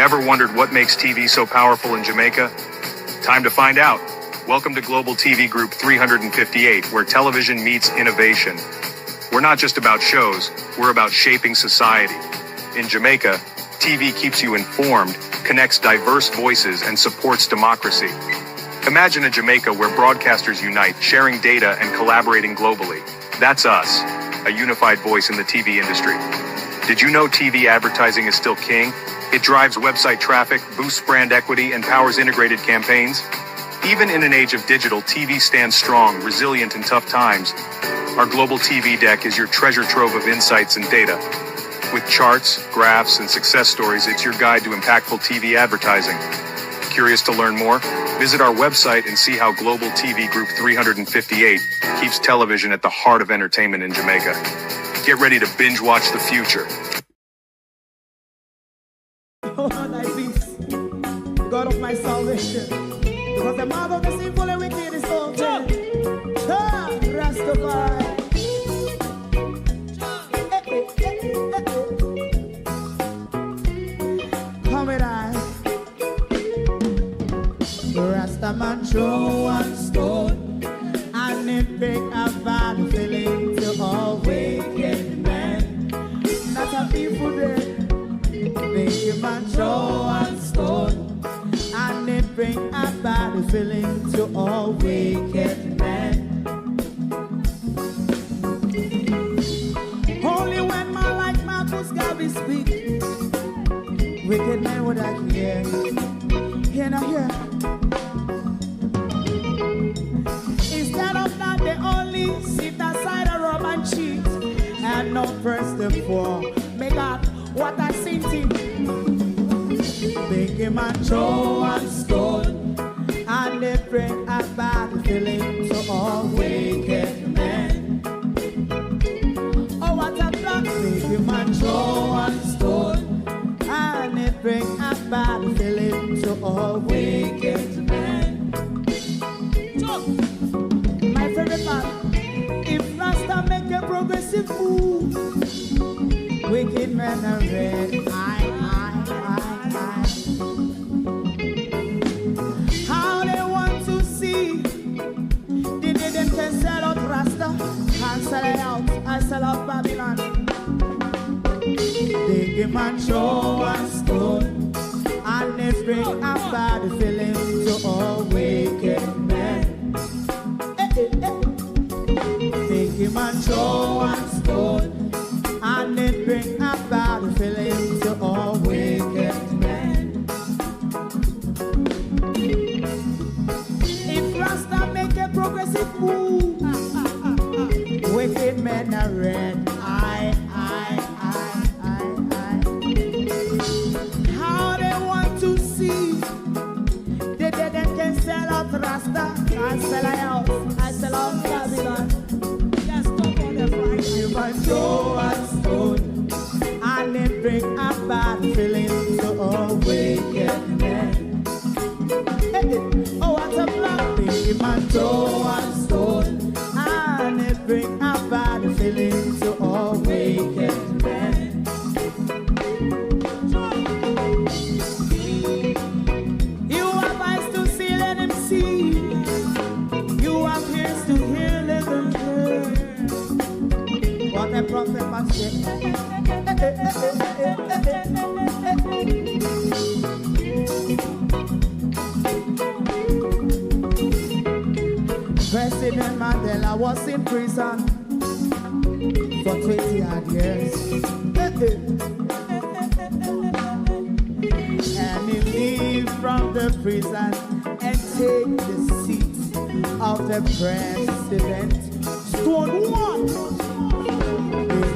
Ever wondered what makes TV so powerful in Jamaica? Time to find out. Welcome to Global TV Group 358, where television meets innovation. We're not just about shows, we're about shaping society. In Jamaica, TV keeps you informed, connects diverse voices, and supports democracy. Imagine a Jamaica where broadcasters unite, sharing data and collaborating globally. That's us, a unified voice in the TV industry. Did you know TV advertising is still king? It drives website traffic, boosts brand equity, and powers integrated campaigns. Even in an age of digital, TV stands strong, resilient in tough times. Our Global TV Deck is your treasure trove of insights and data. With charts, graphs, and success stories, it's your guide to impactful TV advertising. Curious to learn more? Visit our website and see how Global TV Group 358 keeps television at the heart of entertainment in Jamaica. Get ready to binge watch the future. Oh, thy peace, God of my salvation, because the mouth of the sinful and wicked is open. Rastafari. Come with I. Rastaman throw one stone, and it break a bad feeling to all wicked men. Not a people there. Make a man throw one stone, and it bring a bad feeling to all wicked men. Only when man like Marcus Garvey speak, wicked men would I hear. Hear now hear. Instead of that, they only sit aside and rob and cheat, and not first and four. Make God what I seen to make him a throw one stone, and they bring a bad feeling to all wicked men. Oh, what a plan! Make him a throw one stone, and they bring a bad feeling to all wicked men. So, my favorite man, if Rasta make a progressive move, wicked men are red, I. How they want to see, they didn't can sell out Rasta, can't sell it out, I sell out Babylon. They give man show one stone, and they bring a bad feeling to all wicked men. They give man show one stone, and it bring a bad feeling to all wicked men. If Rasta make a progressive move, wicked men are red. I. How they want to see, they didn't can sell out Rasta, I sell out, I sell out Babylon. Just stop on the right. You might go and stone, and it bring a bad feeling to all wicked men. Oh, what a black thing, man, throw one stone, and it bring a bad feeling to all wicked men. You have eyes to see, let him see. You have ears to hear, let them hear. What a prophet must say. President Mandela was in prison for 20 odd years. And he leave from the prison and take the seat of the president. Stone one.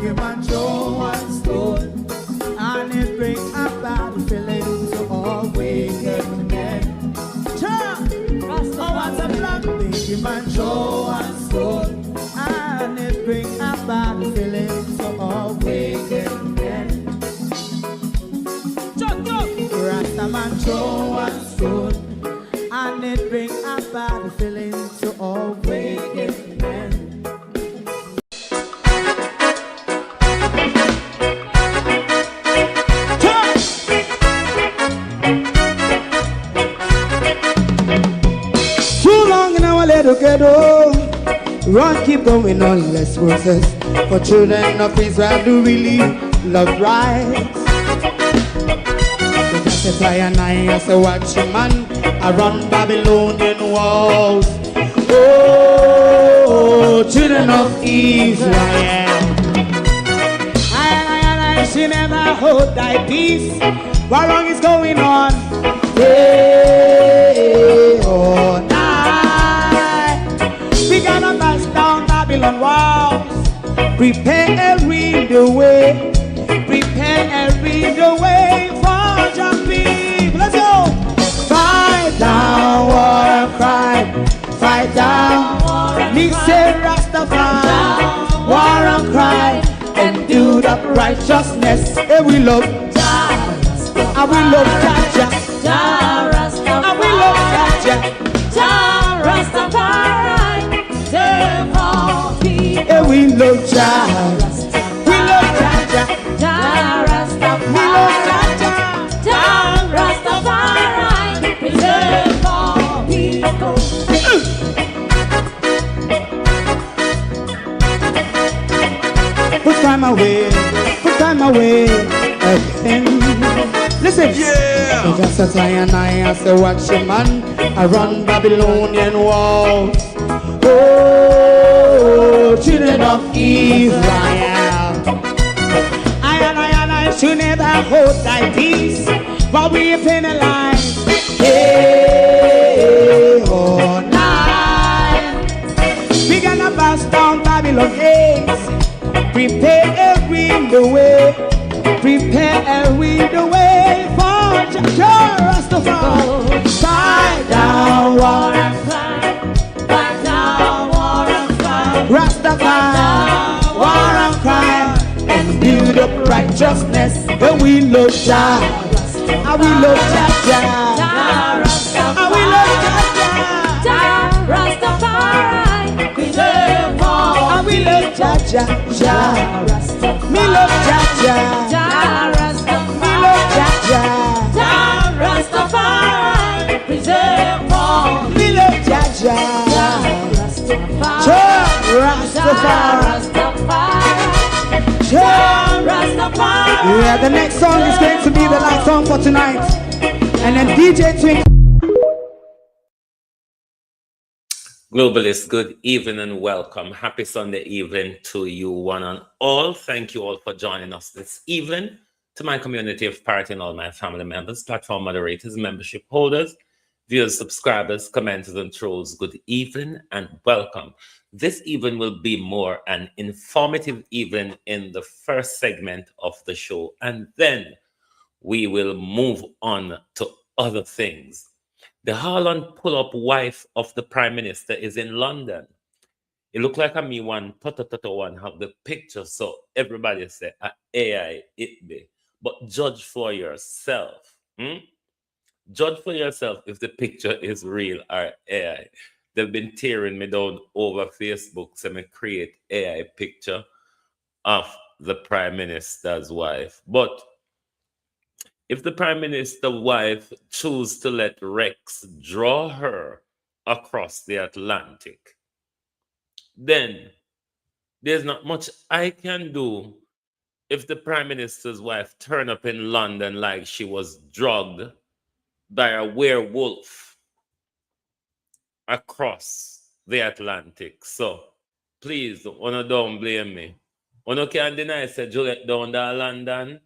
Big man throw one stone, and it bring a bad feeling to all wicked men. Oh, what's a black big man throw one stone, and it bring a bad feeling to all wicked men. Rasta man throw one stone, and it bring a bad feeling to all wicked men. ghetto. Run, keep going on, let's process. For children of Israel who really love rights. So just a and I say watch a man around Babylonian walls. Oh, children of Israel. I she never hold thy peace. What wrong is going on? Hey, oh, night. We gonna bust down Babylon walls. Prepare the way. Prepare the way for your people. Let's go. Fight down, war and cry. Fight down. Listen, Rastafari. War and cry. And do the righteousness. And we love. And we love Jaja. And we love Jaja. Rastafari, save all people. And we love Jaja. We love Jaja. We love Jaja. Rastafari, save all people. Put time away again. Listen, Yeah! just a and I say watch a man around Babylonian walls. Oh, children of Israel. I should never hold thy peace, but we penalize. Hey, oh, night. We gonna bust down Babylon gates. Prepare the way. Prepare the way for Rastafari. Fight down, war and cry. Fight down, war and cry. Rastafari, war and cry. And build up righteousness. And we love Jah. And we love Jah. And we love Jah. Rastafari, preserve all. And we love Jah. Me love Jah. Me love Jah. Rastafari, preserve all. Me love Jah. Rastafari. Yeah, the next song is going to be the last song for tonight. And then DJ Twink. Globalists, good evening and welcome. Happy Sunday evening to you one and all. Thank you all for joining us this evening. To my community of party and all my family members, platform moderators, membership holders, viewers, subscribers, commenters and trolls, good evening and welcome. This evening will be more an informative evening in the first segment of the show, and then we will move on to other things. The Harlan pull-up wife of the Prime Minister is in London. It look like a me one, one have the picture, so everybody say, AI, it be. But judge for yourself. Judge for yourself if the picture is real or AI. They've been tearing me down over Facebook, so me create AI picture of the Prime Minister's wife. But if the Prime Minister's wife choose to let Rex draw her across the Atlantic, then there's not much I can do if the Prime Minister's wife turn up in London like she was drugged by a werewolf across the Atlantic. So please, don't blame me. One can deny say Juliet down to London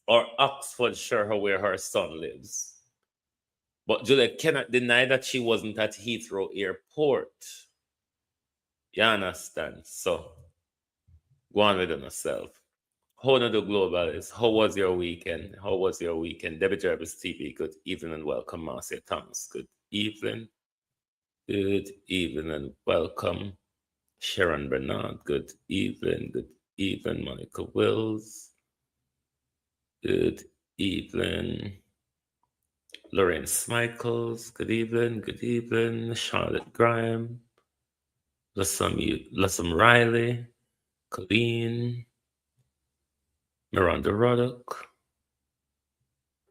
or Oxfordshire where her son lives. But Juliet cannot deny that she wasn't at Heathrow Airport. You understand? So go on with yourself. How are the globalists? How was your weekend? Debbie Jarvis TV, good evening and welcome. Marcia Thomas, good evening. Good evening and welcome. Sharon Bernard, good evening. Monica Wills, good evening. Lawrence Michaels, good evening. Charlotte Graham, Lassam Riley, Colleen, Miranda Ruddock.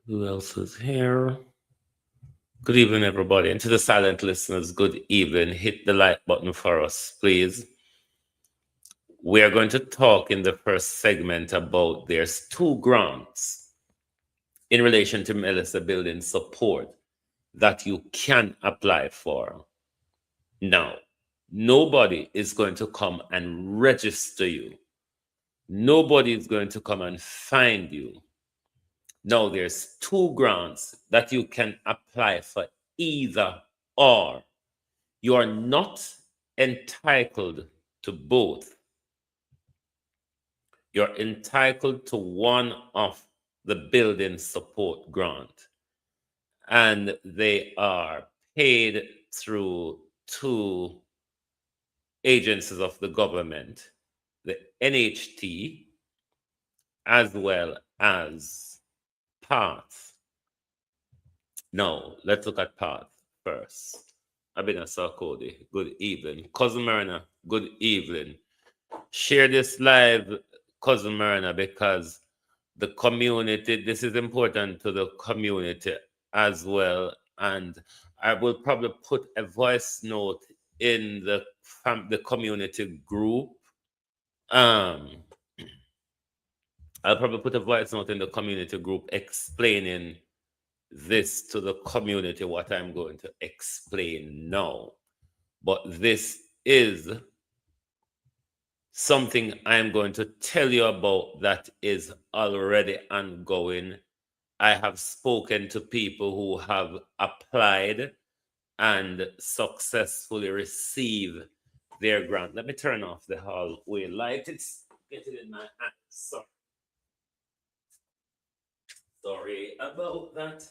Who else is here? Good evening, everybody. And to the silent listeners, good evening. Hit the like button for us, please. We are going to talk in the first segment about there's two grants in relation to Melissa Building support that you can apply for. Now, nobody is going to come and register you. Nobody is going to come and find you. No, there's two grants that you can apply for either or. You are not entitled to both. You're entitled to one of the building support grant, and they are paid through two agencies of the government, the NHT as well as PATH. Now, let's look at PATH first. Abina Sarkodi, good evening. Cousin Myrna, good evening. Share this live, Cousin Myrna, because the community, this is important to the community as well. And I will probably put a voice note in the community group. I'll probably put a voice note in the community group explaining this to the community, what I'm going to explain now. But this is something I'm going to tell you about that is already ongoing. I have spoken to people who have applied and successfully received their grant. Let me turn off the hallway light. It's getting in my hand. Sorry about that.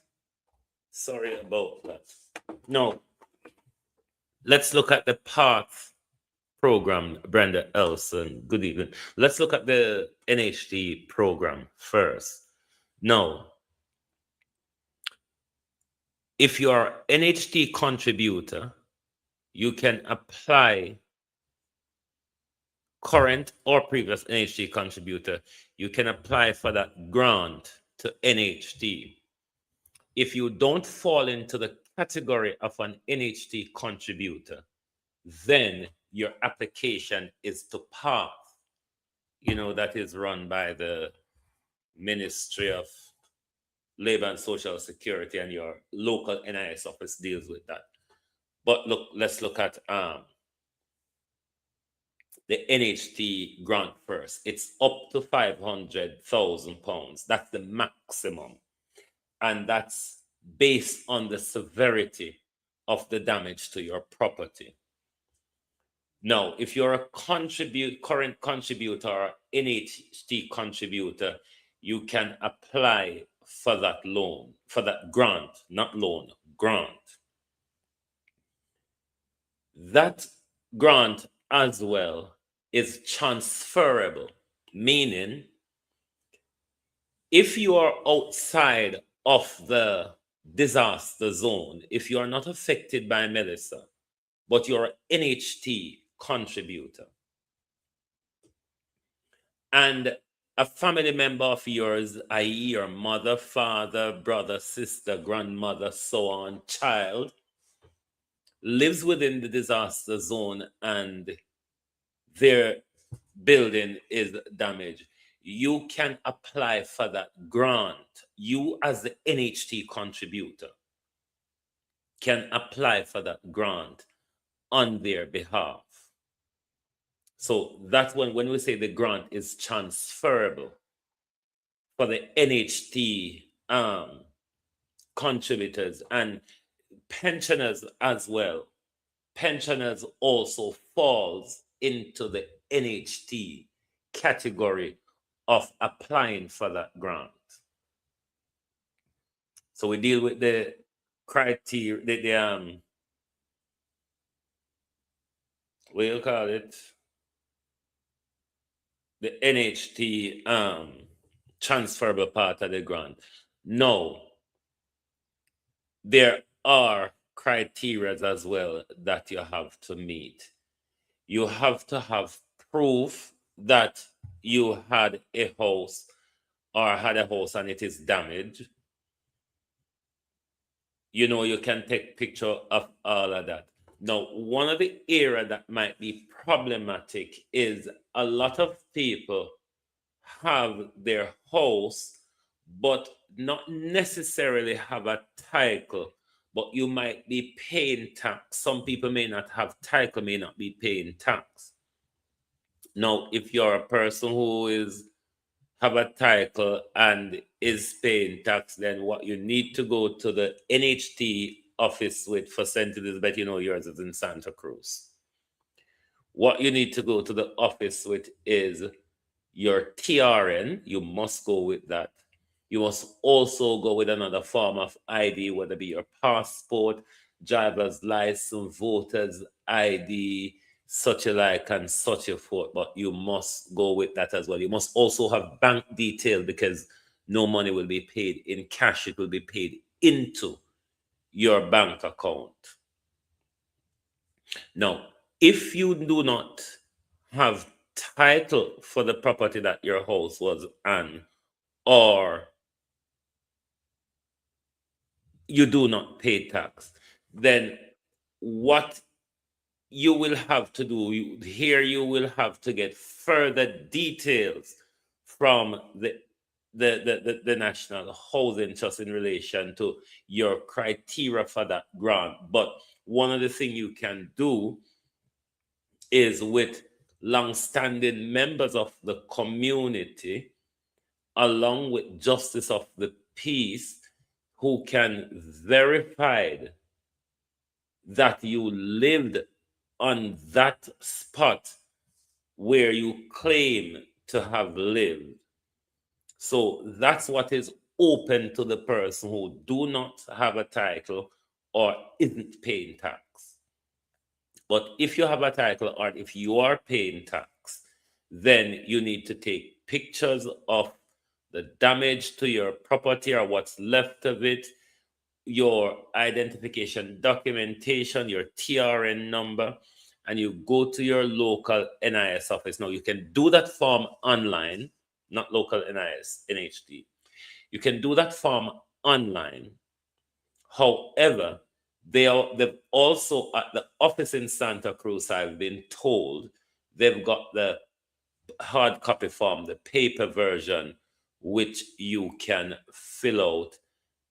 Sorry about that. No. Let's look at the PATH program, Brenda Elson. Good evening. Let's look at the NHT program first. Now, if you are NHT contributor, you can apply, current or previous NHT contributor, you can apply for that grant to NHT. If you don't fall into the category of an NHT contributor, then your application is to PATH. You know, that is run by the Ministry of Labor and Social Security, and your local NIS office deals with that. But look, let's look at the NHT grant first. It's up to £500,000. That's the maximum. And that's based on the severity of the damage to your property. Now, if you're a current contributor or NHT contributor, you can apply for that loan, for that grant, not loan, grant. That grant as well is transferable, meaning if you are outside of the disaster zone, if you are not affected by Melissa, but you're an NHT contributor, and a family member of yours, i.e. your mother, father, brother, sister, grandmother, so on, child, lives within the disaster zone and their building is damaged, you can apply for that grant. You as the NHT contributor can apply for that grant on their behalf. So that's when we say the grant is transferable for the NHT contributors and pensioners as well. Pensioners also falls into the NHT category of applying for that grant. So we deal with the criteria, what do you call it? The NHT transferable part of the grant. No, there are criteria as well that you have to meet. You have to have proof that you had a house or had a house and it is damaged. you can take picture of all of that. Now, one of the area that might be problematic is a lot of people have their house, but not necessarily have a title, but you might be paying tax. Some people may not have title, may not be paying tax. Now, if you're a person who is have a title and is paying tax, then what you need to go to the NHT office with for St. Elizabeth, yours is in Santa Cruz. What you need to go to the office with is your TRN. You must go with that. You must also go with another form of ID, whether it be your passport, driver's license, voter's ID, such a like, and such a forth. But you must go with that as well. You must also have bank detail, because no money will be paid in cash. It will be paid into your bank account. Now, if you do not have title for the property that your house was on, or you do not pay tax, then what you will have to do here, you will have to get further details from the National Housing Trust in relation to your criteria for that grant. But one of the things you can do is with long-standing members of the community, along with justice of the peace, who can verify that you lived on that spot where you claim to have lived. So that's what is open to the person who do not have a title or isn't paying tax. But if you have a title, or if you are paying tax, then you need to take pictures of the damage to your property or what's left of it, your identification documentation, your TRN number, and you go to your local NIS office. Now, you can do that form online, not local NIS, NHD. You can do that form online. However, they've also, at the office in Santa Cruz, I've been told, they've got the hard copy form, the paper version, which you can fill out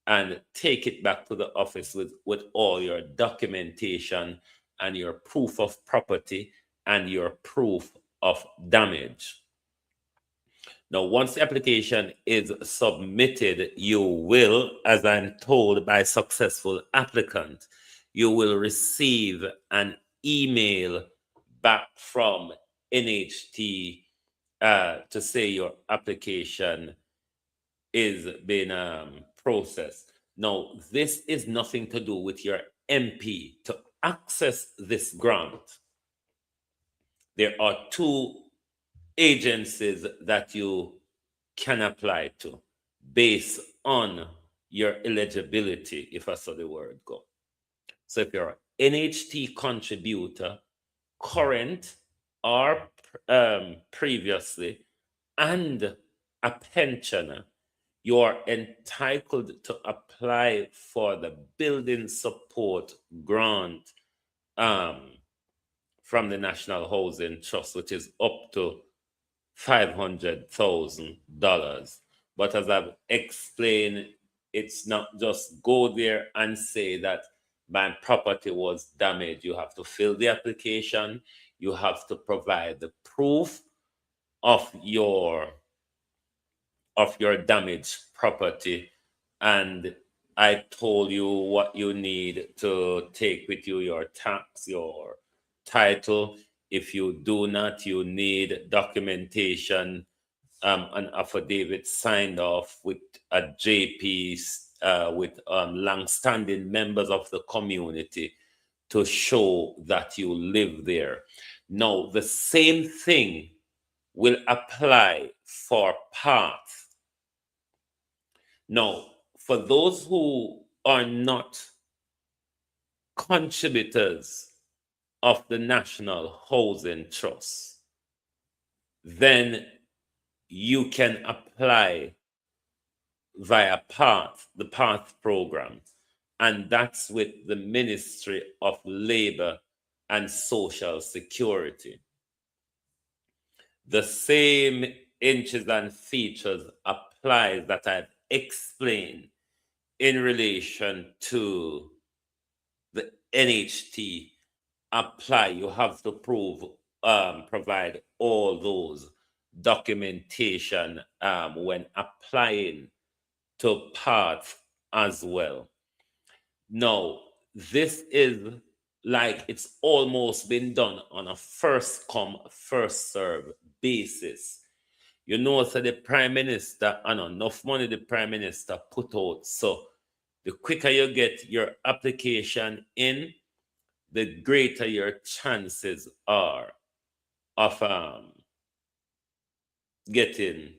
and take it back to the office with all your documentation and your proof of property and your proof of damage. Now, once the application is submitted, you will, as I'm told by successful applicant, you will receive an email back from NHT to say your application is being processed. Now, this is nothing to do with your MP. To access this grant, there are two agencies that you can apply to based on your eligibility, if I saw the word go. So if you're an NHT contributor, current or previously, and a pensioner, you are entitled to apply for the building support grant from the National Housing Trust, which is up to $500,000. But as I've explained, it's not just go there and say that my property was damaged. You have to fill the application. You have to provide the proof of your damaged property. And I told you what you need to take with you: your tax, your title. If you do not, you need documentation, an affidavit signed off with a JP, with long-standing members of the community to show that you live there. Now, the same thing will apply for PATH. Now, for those who are not contributors of the National Housing Trust, then you can apply via PATH, the PATH program. and that's with the Ministry of Labor and Social Security. The same inches and features applies that I've explained in relation to the NHT apply. You have to provide all those documentation when applying to parts as well. Now, this is like it's almost been done on a first come, first serve basis. You know, so the Prime Minister, and enough money the Prime Minister put out. So the quicker you get your application in, the greater your chances are of getting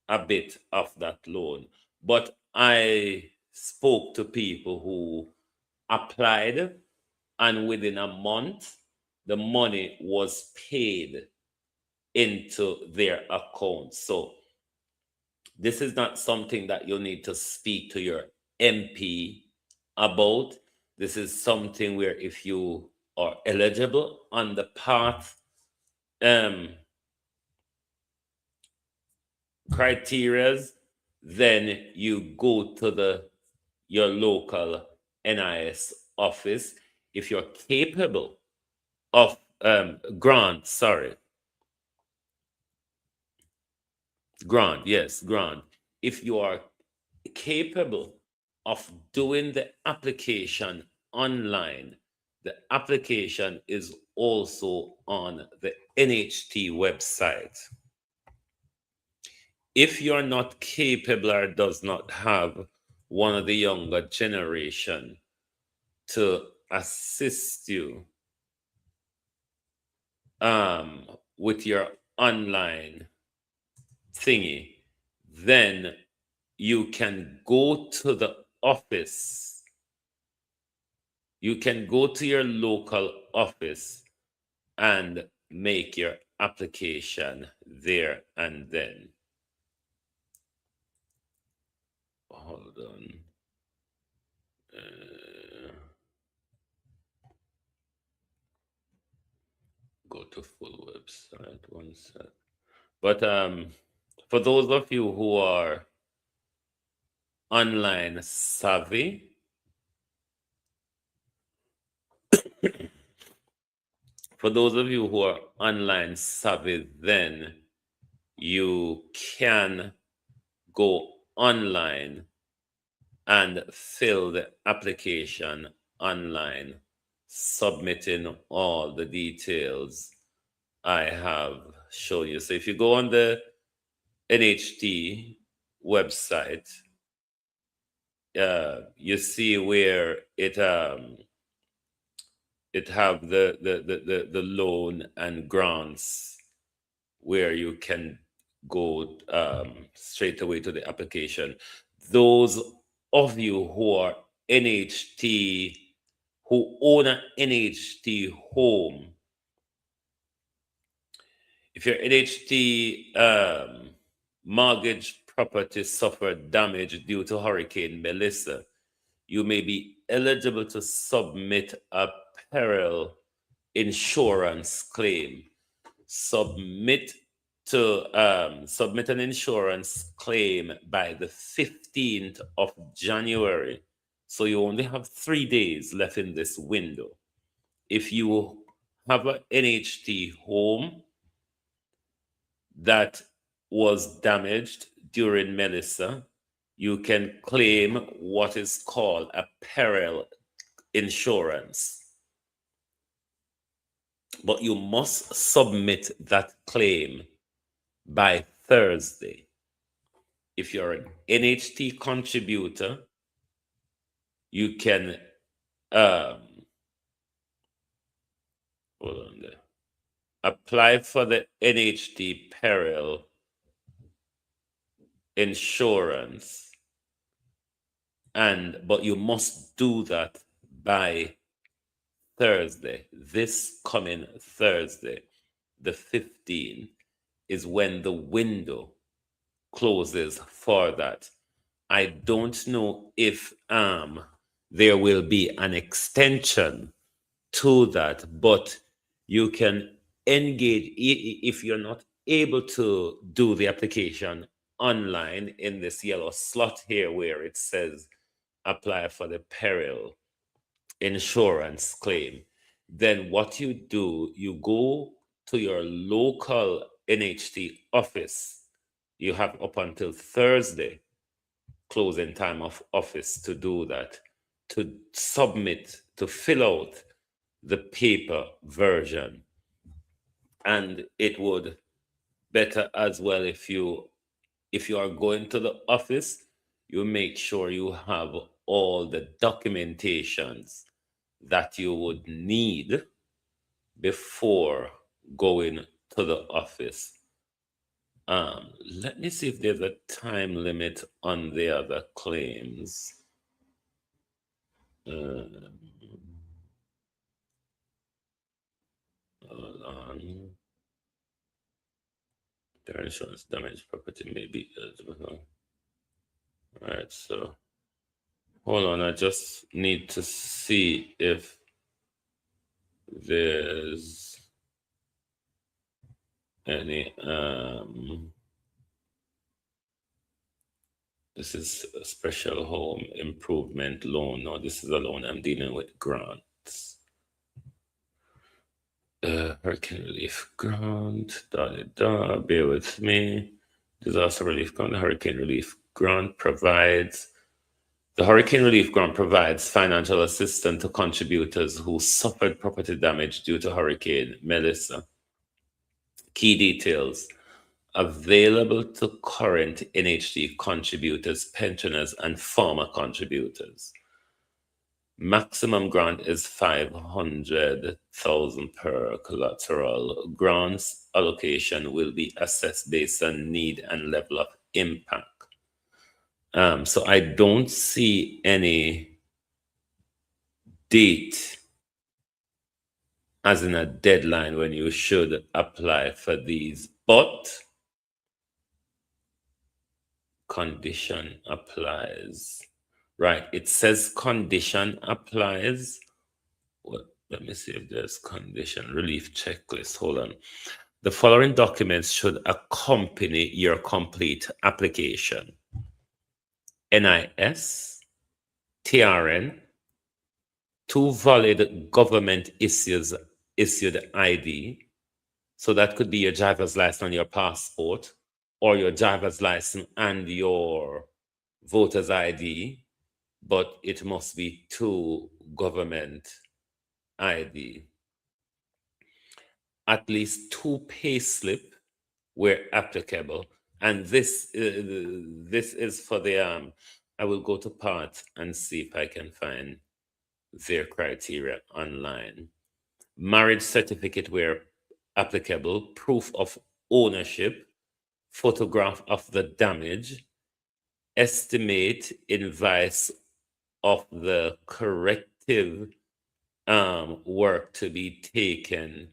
a bit of that loan. But I spoke to people who applied, and within a month, the money was paid into their account. So this is not something that you need to speak to your MP about. This is something where if you are eligible on the path criterias, then you go to your local NIS office. If you're capable of grant, yes, grant. If you are capable of doing the application online, the application is also on the NHT website. If you're not capable or does not have one of the younger generation to assist you with your online thingy, then you can go to the office. You can go to your local office and make your application there and then. Hold on. Go to full website, one sec. But for those of you who are online savvy, then you can go online and fill the application online, submitting all the details I have shown you. So if you go on the NHT website, you see where it have the loan and grants, where you can go straight away to the application. Those of you who are NHT, who own an NHT home, if your NHT mortgage property suffered damage due to Hurricane Melissa, you may be eligible to submit a peril insurance claim. Submit an insurance claim by the 15th of January. So you only have 3 days left in this window. If you have an NHT home that was damaged during Melissa, you can claim what is called a peril insurance. But you must submit that claim by Thursday. If you're an NHT contributor, you can apply for the NHT peril insurance, but you must do that by Thursday. This coming Thursday, the 15th, is when the window closes for that. I don't know if there will be an extension to that, but you can engage if you're not able to do the application online in this yellow slot here where it says apply for the peril insurance claim. Then what you do, you go to your local NHT office. You have up until Thursday, closing time of office, to do that, to submit, to fill out the paper version. And it would better as well if you are going to the office, you make sure you have all the documentations that you would need before going to the office. Let me see if there's a time limit on the other claims. Hold on. Their insurance damage property may be eligible. All right, so hold on. I just need to see if there's any. This is a special home improvement loan. No, this is a loan I'm dealing with grants. Hurricane relief grant, bear with me. Disaster relief grant, the hurricane relief grant provides financial assistance to contributors who suffered property damage due to Hurricane Melissa. Key details: available to current NHT contributors, pensioners, and former contributors. Maximum grant is 500,000 per collateral. Grants allocation will be assessed based on need and level of impact. So I don't see any date as in a deadline when you should apply for these, but condition applies. Right, it says condition applies. Well, let me see if there's condition relief checklist. Hold on. The following documents should accompany your complete application: NIS, TRN, 2 valid government issued ID. So that could be your driver's license and your passport, or your driver's license and your voter's ID. But it must be 2 government ID. At least 2 payslip where applicable. And this is for the I will go to part and see if I can find their criteria online. Marriage certificate where applicable, proof of ownership, photograph of the damage, estimate invoice of the corrective work to be taken,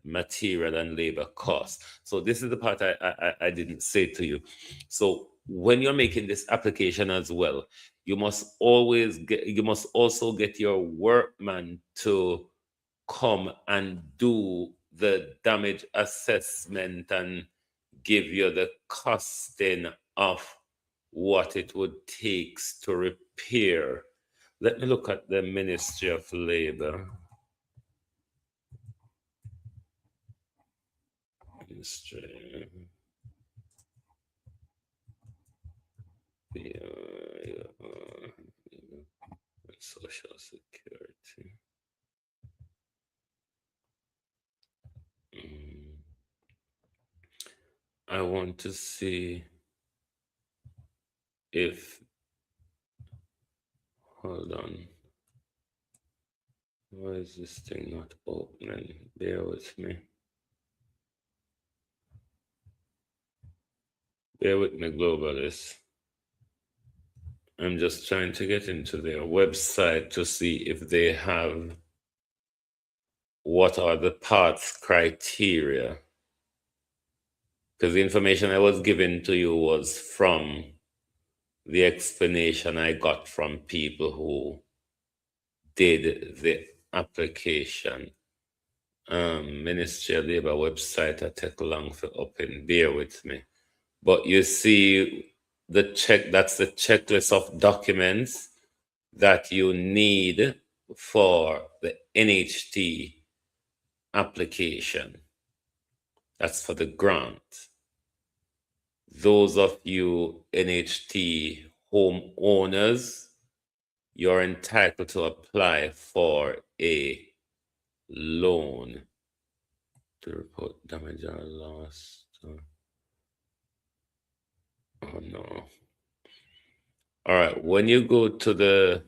material and labor costs. So this is the part I didn't say to you. So when you're making this application as well, you must also get your workman to come and do the damage assessment and give you the costing of what it would take to repair. Let me look at the Ministry of Labor. Ministry. Social Security. I want to see if, hold on, why is this thing not opening? Bear with me. Bear with me, Globalist. I'm just trying to get into their website to see if they have what are the parts criteria. Because the information I was given to you was from the explanation I got from people who did the application. Ministry of Labour website, I take long for open, bear with me. But you see that's the checklist of documents that you need for the NHT application. That's for the grant. Those of you NHT homeowners, you're entitled to apply for a loan to report damage or loss. Oh no. All right, when you go to the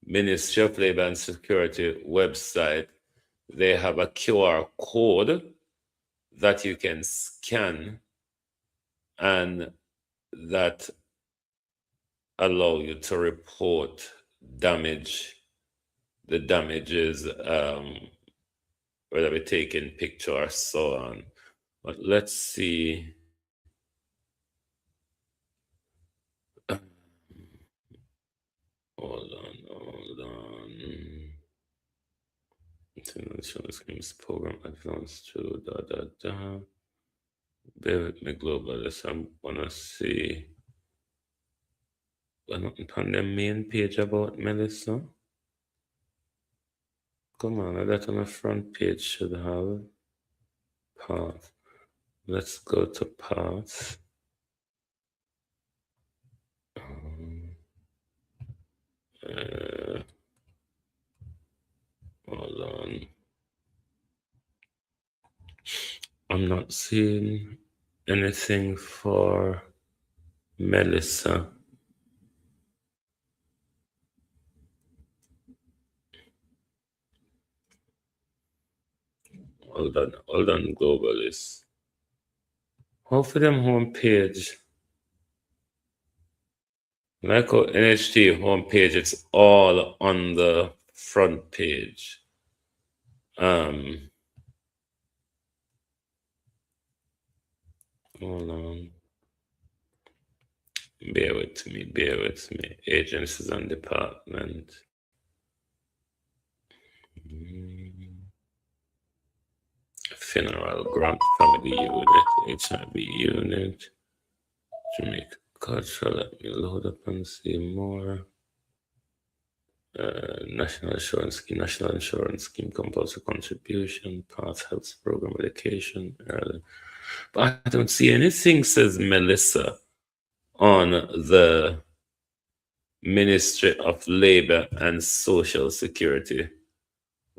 Ministry of Labor and Security website, they have a QR code that you can scan and that allow you to report damage. The damages, whether we're taking picture or so on. But let's see. Hold on. Insurance claims program advanced to Bear with me, Globalist. I wanna see. But nothing on the main page about Melissa. Come on, that on the front page should have path. Let's go to path. Hold on. I'm not seeing anything for Melissa. Hold on, Globalist. Hopefully them homepage. Like our NHT homepage, it's all on the front page. Hold on. Bear with me. Agencies and department. Funeral grant family unit, HIV unit, Jamaica culture. Let me load up and see more. National insurance scheme, compulsory contribution, path health program, education. But I don't see anything says Melissa on the Ministry of Labor and Social Security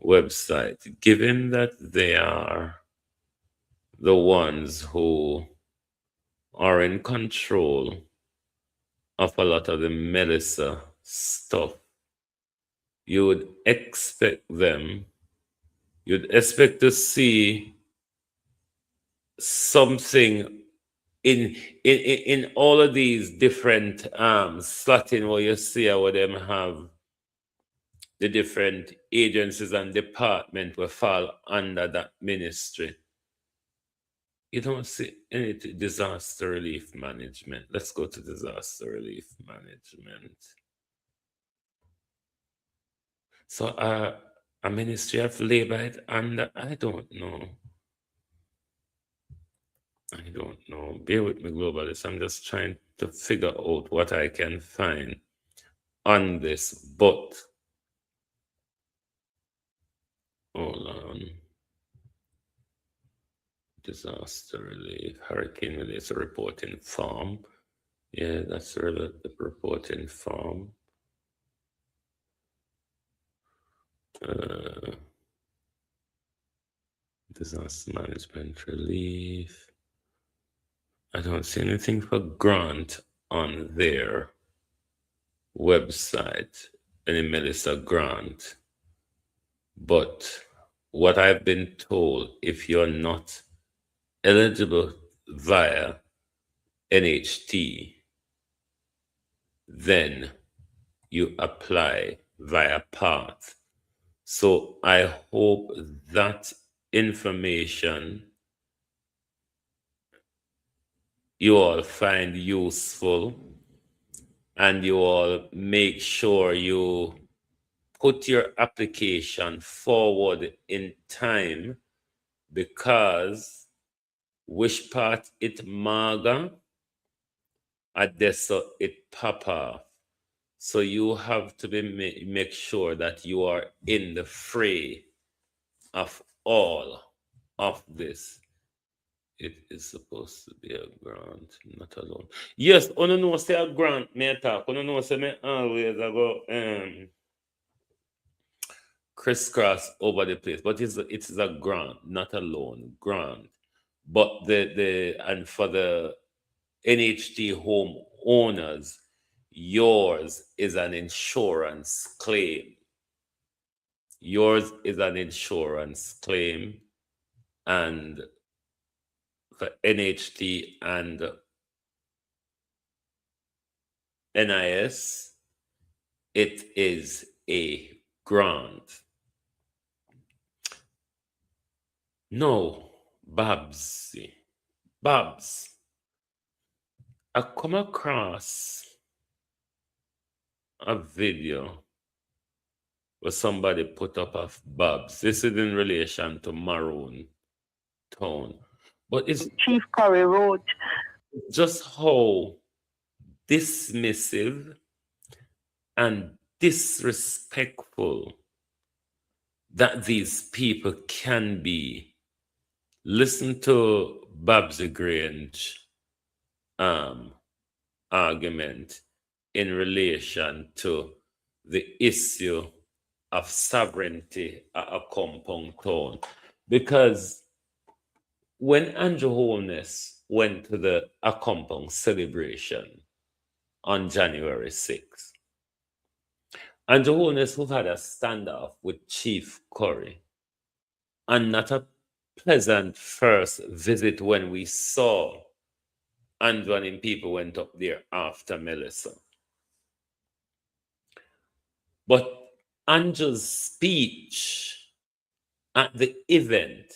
website, given that they are the ones who are in control of a lot of the Melissa stuff. You would expect to see something in all of these different slotting where you see how them have the different agencies and departments will fall under that ministry. You don't see any disaster relief management. Let's go to disaster relief management. So a Ministry of Labor, and I don't know. Bear with me, Globalist. I'm just trying to figure out what I can find on this. But hold on. Disaster relief, hurricane relief, a reporting form. Yeah, that's the reporting form. Disaster management relief. I don't see anything for grant on their website, any Melissa grant. But what I've been told, if you're not eligible via NHT, then you apply via PATH. So I hope that information you all find useful and you all make sure you put your application forward in time, because which part it maga, adesso it papa. So you have to make sure that you are in the fray of all of this. It is supposed to be a grant, not a loan. Yes, ono no say a grant, me talk. Ono no say me always I go crisscross over the place, but it's a grant, not a loan. Grant. But and for the NHT home owners, yours is an insurance claim. Yours is an insurance claim, and for NHT and NIS, it is a grant. No, Babs, I come across a video where somebody put up of Babs. This is in relation to Maroon Town. But it's Chief Curry wrote just how dismissive and disrespectful that these people can be. Listen to Babsy Grange argument in relation to the issue of sovereignty at a compound town. Because when Andrew Holness went to the Accompong celebration on January 6th, Andrew Holness, who had a standoff with Chief Curry, and not a pleasant first visit when we saw Andrew and people went up there after Melissa. But Andrew's speech at the event,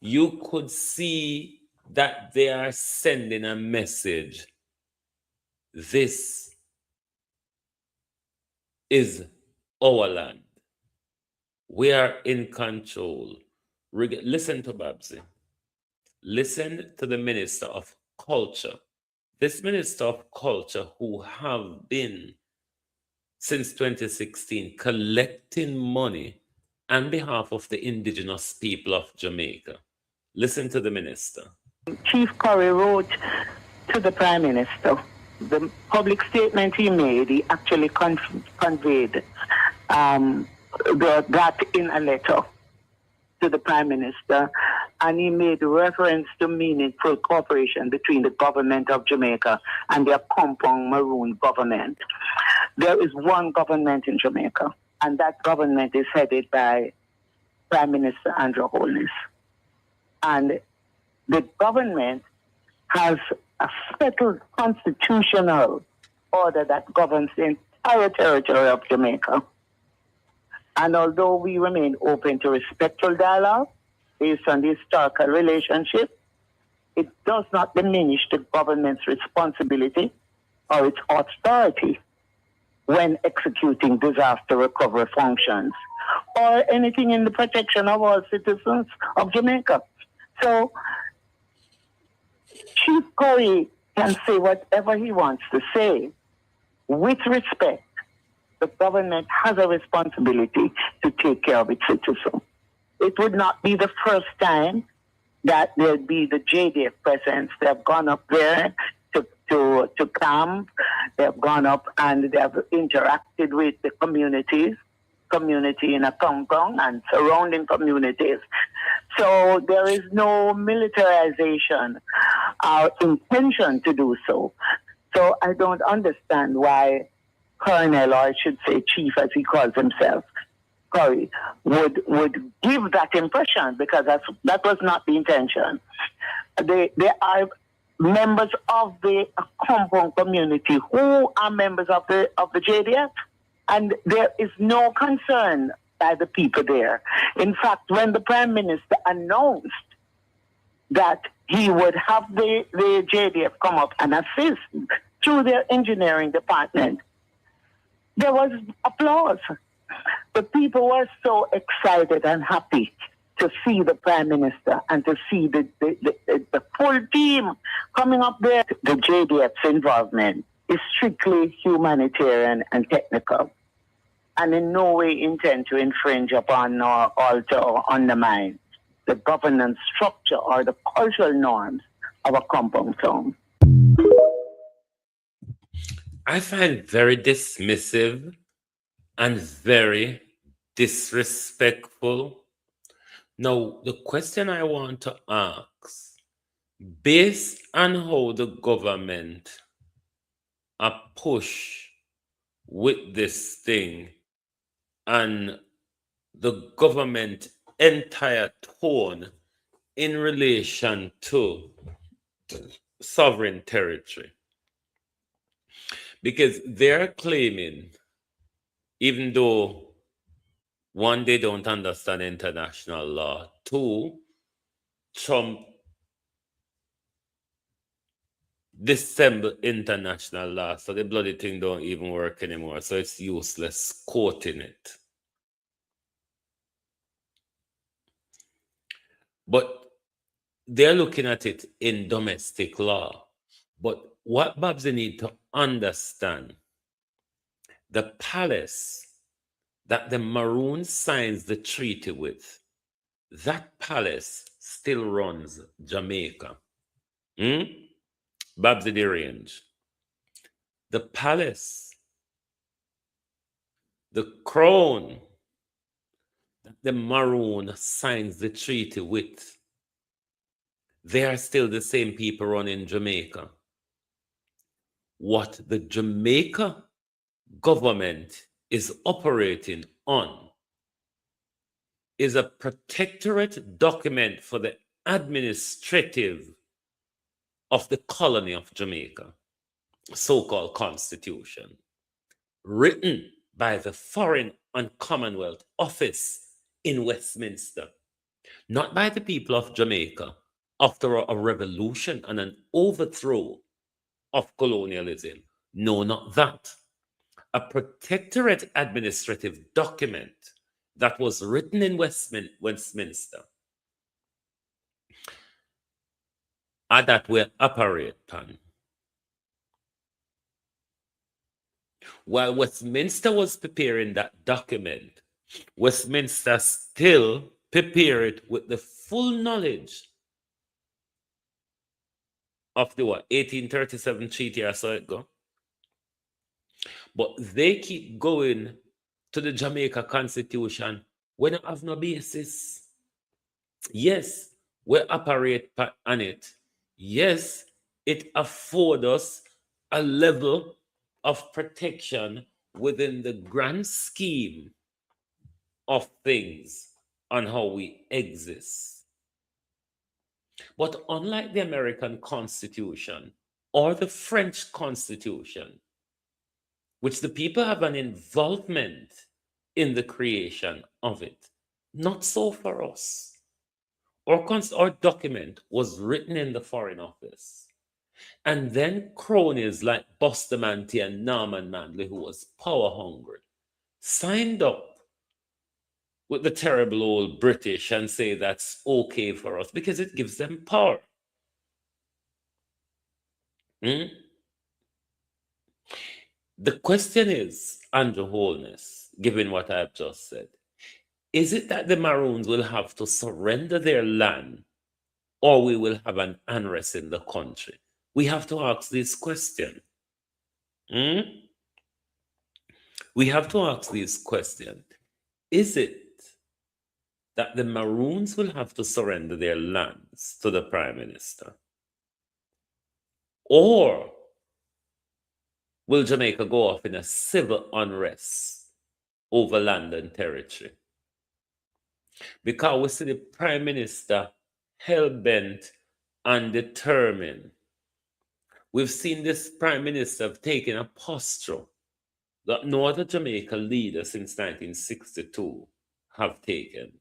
you could see that they are sending a message. This is our land. We are in control. Listen to Babsy. Listen to the Minister of Culture. This Minister of Culture, who have been since 2016 collecting money on behalf of the indigenous people of Jamaica. Listen to the minister. Chief Curry wrote to the Prime Minister. The public statement he made, he actually conveyed that in a letter to the Prime Minister, and he made reference to meaningful cooperation between the government of Jamaica and the Accompong Maroon government. There is one government in Jamaica, and that government is headed by Prime Minister Andrew Holness. And the government has a settled constitutional order that governs the entire territory of Jamaica. And although we remain open to respectful dialogue based on the historical relationship, it does not diminish the government's responsibility or its authority when executing disaster recovery functions or anything in the protection of all citizens of Jamaica. So Chief Curry can say whatever he wants to say. With respect, the government has a responsibility to take care of its citizens. It would not be the first time that there'd be the JDF presence. They have gone up there to camp. They have gone up and they have interacted with the community in Accompong and surrounding communities. So there is no militarization or intention to do so. So I don't understand why Colonel, or I should say Chief as he calls himself, Curry, would give that impression, because that was not the intention. They are members of the Accompong community who are members of the JDF, and there is no concern by the people there. In fact, when the Prime Minister announced that he would have the JDF come up and assist through their engineering department, there was applause. The people were so excited and happy to see the Prime Minister and to see the full team coming up there. The JDF's involvement is strictly humanitarian and technical, and in no way intend to infringe upon or alter or undermine the governance structure or the cultural norms of a compound town. I find very dismissive and very disrespectful. Now, the question I want to ask, based on how the government are push with this thing and the government entire tone in relation to sovereign territory, because they're claiming, even though one, they don't understand international law, two, Trump dissemble international law, so the bloody thing don't even work anymore, so it's useless quoting it. But they're looking at it in domestic law. But what Babsy need to understand, the palace that the Maroons signs the treaty with, that palace still runs Jamaica. Babsy the Range. The palace, the crown that the Maroon signs the treaty with, they are still the same people running Jamaica. What the Jamaica government is operating on is a protectorate document for the administrative of the colony of Jamaica, so-called constitution, written by the Foreign and Commonwealth Office in Westminster, not by the people of Jamaica after a revolution and an overthrow of colonialism. No, not that. A protectorate administrative document that was written in Westminster, and that will operate on. While Westminster was preparing that document, Westminster still prepared it with the full knowledge of the 1837 treaty, or so it go. But they keep going to the Jamaica Constitution when it have no basis. Yes, we operate on it. Yes, it affords us a level of protection within the grand scheme of things on how we exist. But unlike the American Constitution or the French Constitution, which the people have an involvement in the creation of it, not so for us. Our document was written in the Foreign Office. And then cronies like Bustamante and Norman Manley, who was power hungry, signed up with the terrible old British and say that's okay for us because it gives them power. The question is, Andrew Holness, given what I've just said, is it that the Maroons will have to surrender their land or we will have an unrest in the country? We have to ask this question. We have to ask this question. Is it that the Maroons will have to surrender their lands to the Prime Minister? Or will Jamaica go off in a civil unrest over land and territory? Because we see the Prime Minister hell-bent and determined. We've seen this Prime Minister taking a posture that no other Jamaica leader since 1962 have taken.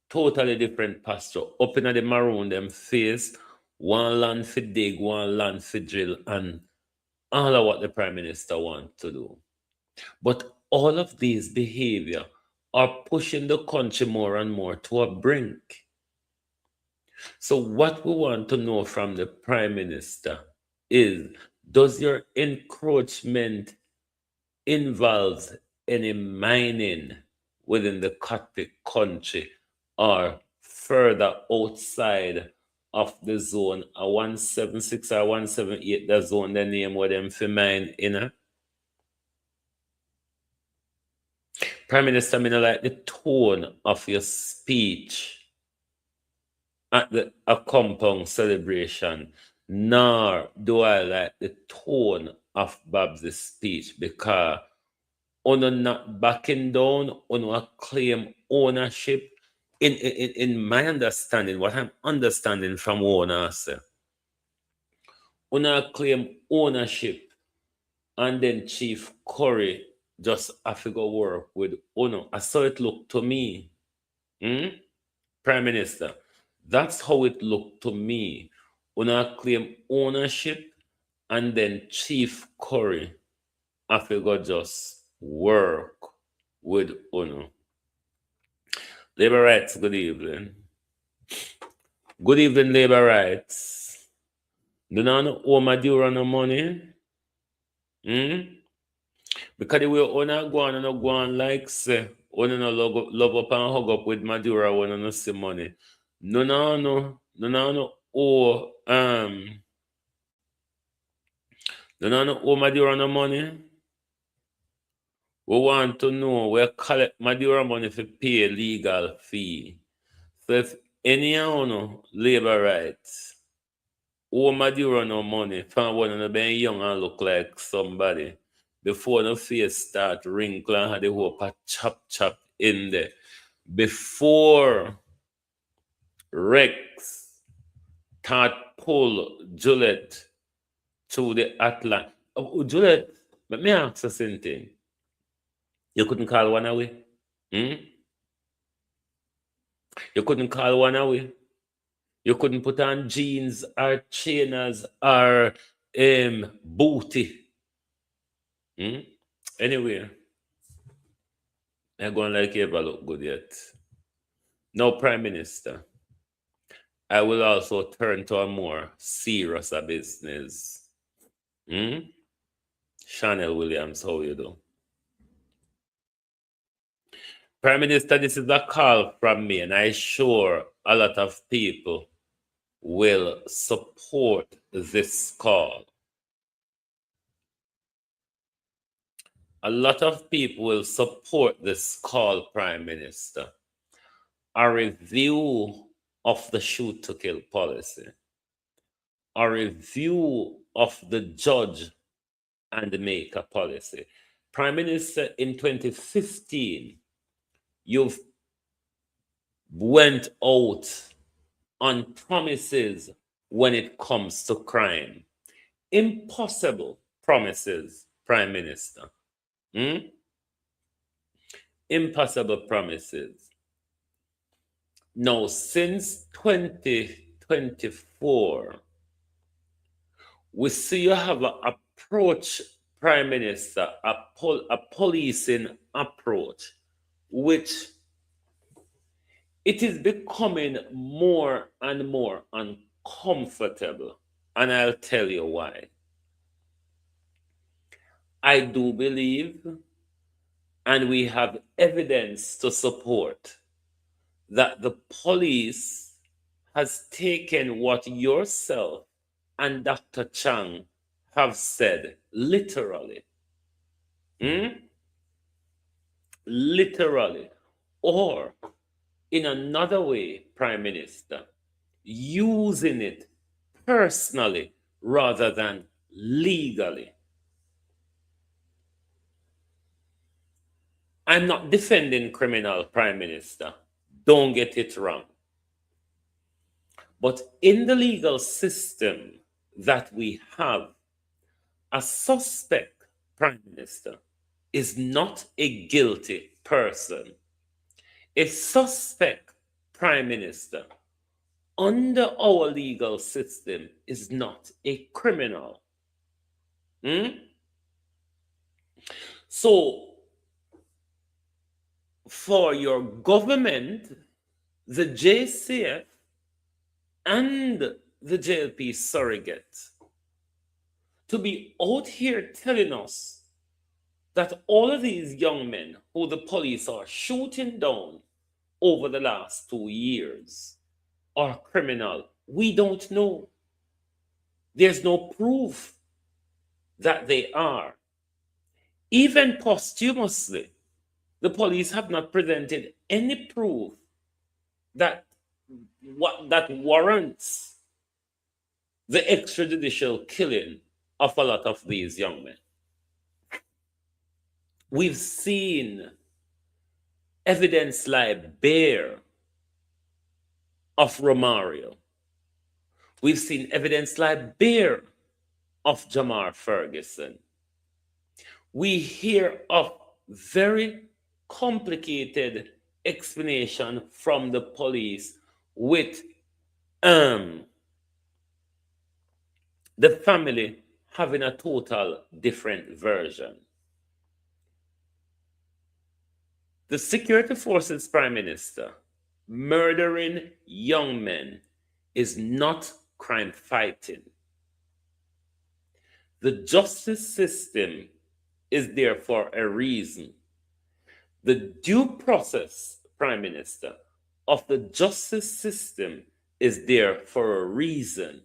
Totally different posture. Up in the Maroon them face, one land for dig, one land for drill, and all of what the Prime Minister wants to do. But all of these behavior are pushing the country more and more to a brink. So what we want to know from the Prime Minister is, does your encroachment involve any mining within the Catholic country or further outside of the zone, a 176 or 178, the zone, the name where them for mine in? Prime Minister, I mean, I like the tone of your speech at a compound celebration, nor do I like the tone of Babs' speech, because on not backing down, on claim ownership. In my understanding, what I'm understanding from owners, on claim ownership, and then Chief Curry just have to go work with Uno. I saw it look to me. Prime Minister, that's how it looked to me. Una claim ownership, and then Chief Curry have to go just work with Uno. Labor Rights, good evening. Good evening, Labor Rights. Do not know owe Madura no money? Because the way Una go on and go on like say, Una no love up and hug up with Madura when no see money. No, owe Madura no money. We want to know where collect Madura money for pay legal fee. So if any labor rights owe Madura no money, from one of being young and look like somebody, before the face start wrinkle and have the whole chop in there. Before Rex thought pull Juliet to the Atlantic. Oh, Juliet, let me ask you something. You couldn't call one away? You couldn't call one away? You couldn't put on jeans or trainers or booty? Anyway, I'm going like you ever look good yet. Now, Prime Minister, I will also turn to a more serious business. Chanel Williams, how you do? Prime Minister, this is a call from me, and I'm sure a lot of people will support this call. A lot of people will support this call, Prime Minister. A review of the shoot to kill policy. A review of the judge and the maker policy. Prime Minister, in 2015, you've went out on promises when it comes to crime. Impossible promises, Prime Minister. Impossible promises. Now, since 2024, we see you have an approach, Prime Minister, a policing approach, which it is becoming more and more uncomfortable. And I'll tell you why. I do believe, and we have evidence to support, that the police has taken what yourself and Dr. Chang have said literally. Literally. Or in another way, Prime Minister, using it personally rather than legally. I'm not defending criminal, Prime Minister. Don't get it wrong. But in the legal system that we have, a suspect, Prime Minister, is not a guilty person. A suspect, Prime Minister, under our legal system is not a criminal. So, for your government, the JCF and the JLP surrogate to be out here telling us that all of these young men who the police are shooting down over the last 2 years are criminal, we don't know. There's no proof that they are. Even posthumously, the police have not presented any proof that that warrants the extrajudicial killing of a lot of these young men. We've seen evidence lie bare of Romario. We've seen evidence lie bare of Jamar Ferguson. We hear of very complicated explanation from the police with the family having a total different version. The Security Forces Prime Minister murdering young men is not crime fighting. The justice system is there for a reason. The due process, Prime Minister, of the justice system is there for a reason.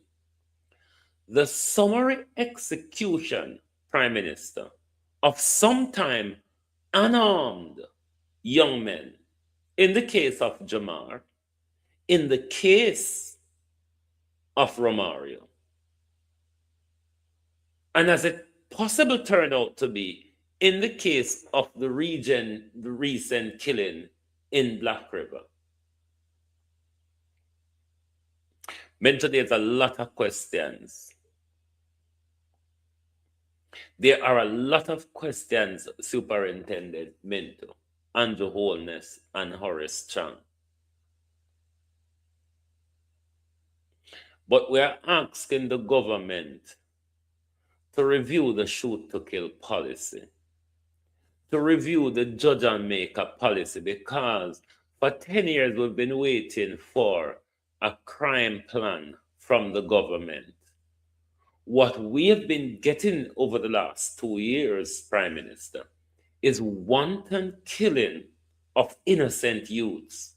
The summary execution, Prime Minister, of sometime unarmed young men, in the case of Jamar, in the case of Romario, and as it possibly turned out to be in the case of the recent killing in Black River. Mentioned there's a lot of questions. There are a lot of questions, Superintendent Minto, Andrew Holness, and Horace Chang. But we're asking the government to review the shoot to kill policy, to review the judge and maker policy, because for 10 years we've been waiting for a crime plan from the government. What we have been getting over the last 2 years, Prime Minister, is wanton killing of innocent youths.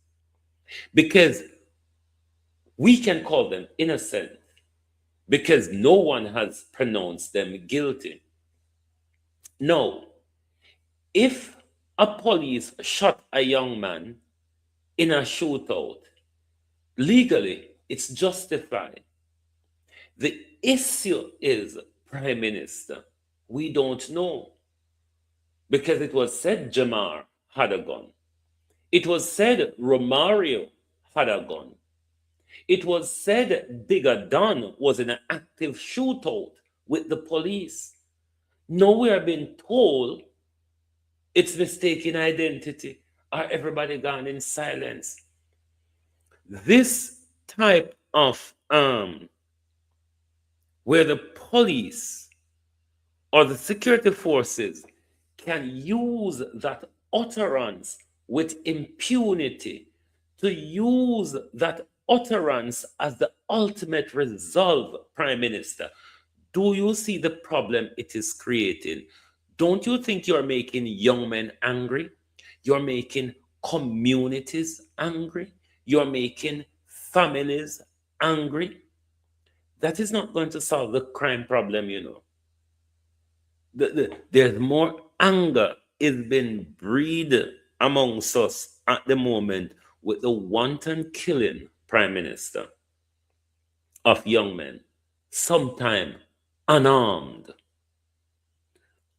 Because we can call them innocent because no one has pronounced them guilty. No, if a police shot a young man in a shootout, legally it's justified. The issue is, Prime Minister, we don't know. Because it was said Jamar had a gun. It was said Romario had a gun. It was said Bigger Don was in an active shootout with the police. Now we are being told it's mistaken identity, or everybody gone in silence. This type of where the police or the security forces can use that utterance with impunity, to use that utterance as the ultimate resolve, Prime Minister. Do you see the problem it is creating? Don't you think you're making young men angry? You're making communities angry? You're making families angry? That is not going to solve the crime problem, you know. There's more anger is being breathed amongst us at the moment with the wanton killing, Prime Minister, of young men, sometimes unarmed.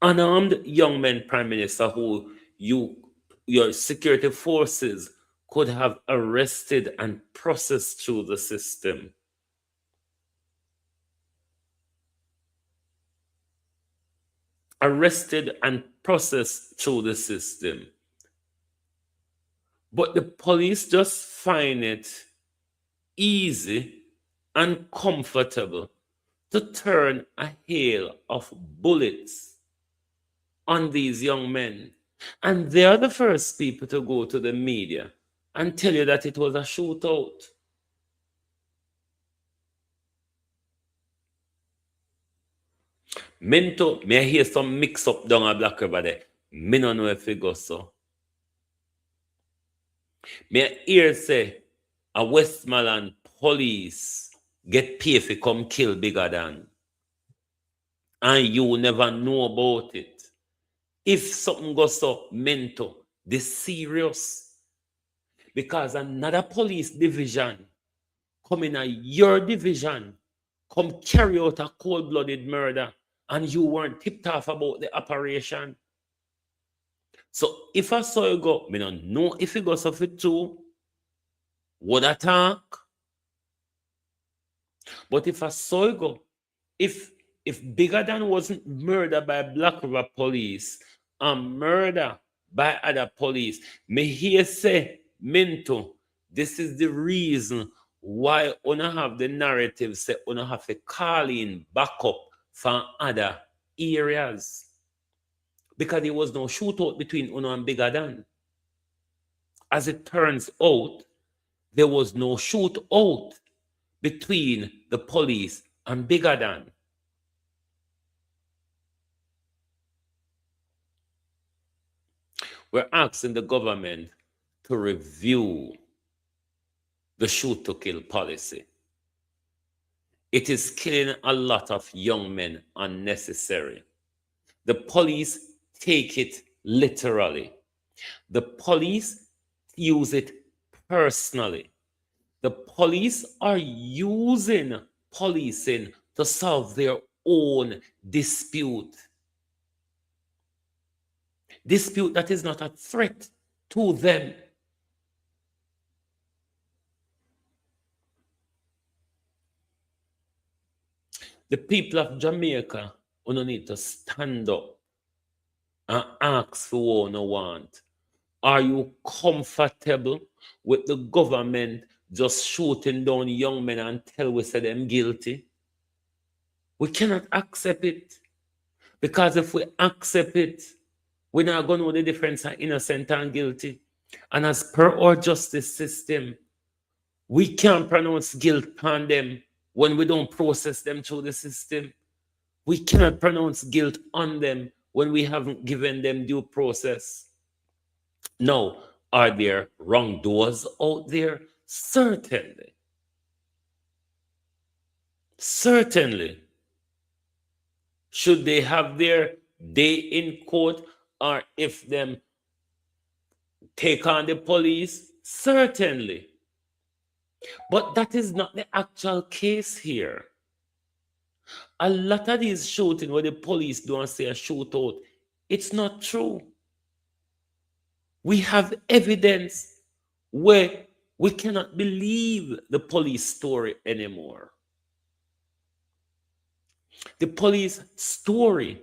Unarmed young men, Prime Minister, who your security forces could have arrested and processed through the system. Arrested and processed through the system. But the police just find it easy and comfortable to turn a hail of bullets on these young men. And they are the first people to go to the media and tell you that it was a shootout. Minto, may I hear some mix up down a Black River there? Me no know if it goes so. May I hear say a Westmoreland police get paid for come kill Bigger Dan, and you never know about it. If something goes so mental, this serious, because another police division come in your division, come carry out a cold-blooded murder, and you weren't tipped off about the operation. So if I saw you go, me don't know if it goes off it too, would attack. But if I saw you go, if Bigger Dan wasn't murdered by Black River police and murder by other police, me hear say, Minto, this is the reason why una have the narrative say una have to call in backup from other areas. Because there was no shootout between Uno and Bigger Dan. As it turns out, there was no shootout between the police and Bigger Dan. We're asking the government to review the shoot to kill policy. It is killing a lot of young men unnecessary. The police take it literally. The police use it personally. The police are using policing to solve their own dispute. Dispute that is not a threat to them. The people of Jamaica only need to stand up and ask for what you want. Are you comfortable with the government just shooting down young men until we say them guilty? We cannot accept it. Because if we accept it, we're not going to know the difference of innocent and guilty. And as per our justice system, we can't pronounce guilt on them when we don't process them through the system. We cannot pronounce guilt on them when we haven't given them due process. Now, are there wrongdoers out there? Certainly. Certainly. Should they have their day in court, or if them take on the police? Certainly. But that is not the actual case here. A lot of these shooting where the police don't say a shootout, it's not true. We have evidence where we cannot believe the police story anymore. The police story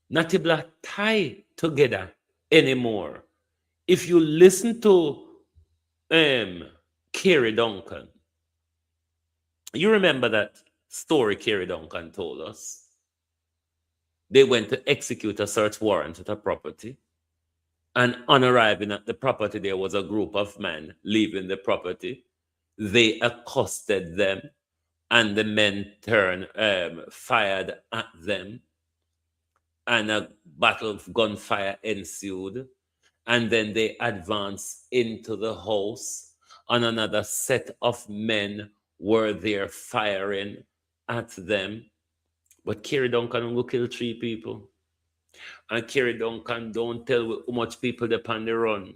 not able to tie together anymore. If you listen to Kerry Duncan, you remember that story Kerry Duncan told us? They went to execute a search warrant at a property, and on arriving at the property, there was a group of men leaving the property. They accosted them, and the men fired at them, and a battle of gunfire ensued. And then they advanced into the house, and another set of men were there firing at them. But Kerry Duncan will kill 3 people. And Kerry Duncan don't tell how much people they on the run.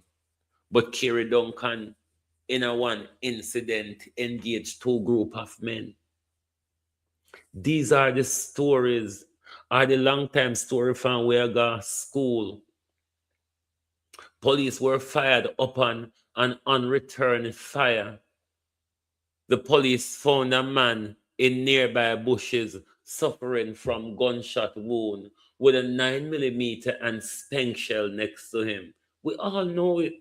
But Kerry Duncan, in a one incident, engaged 2 group of men. These are the stories, are the long time story from where I go school. Police were fired upon an unreturned fire. The police found a man in nearby bushes suffering from gunshot wound with a 9mm and spent shell next to him. We all know it.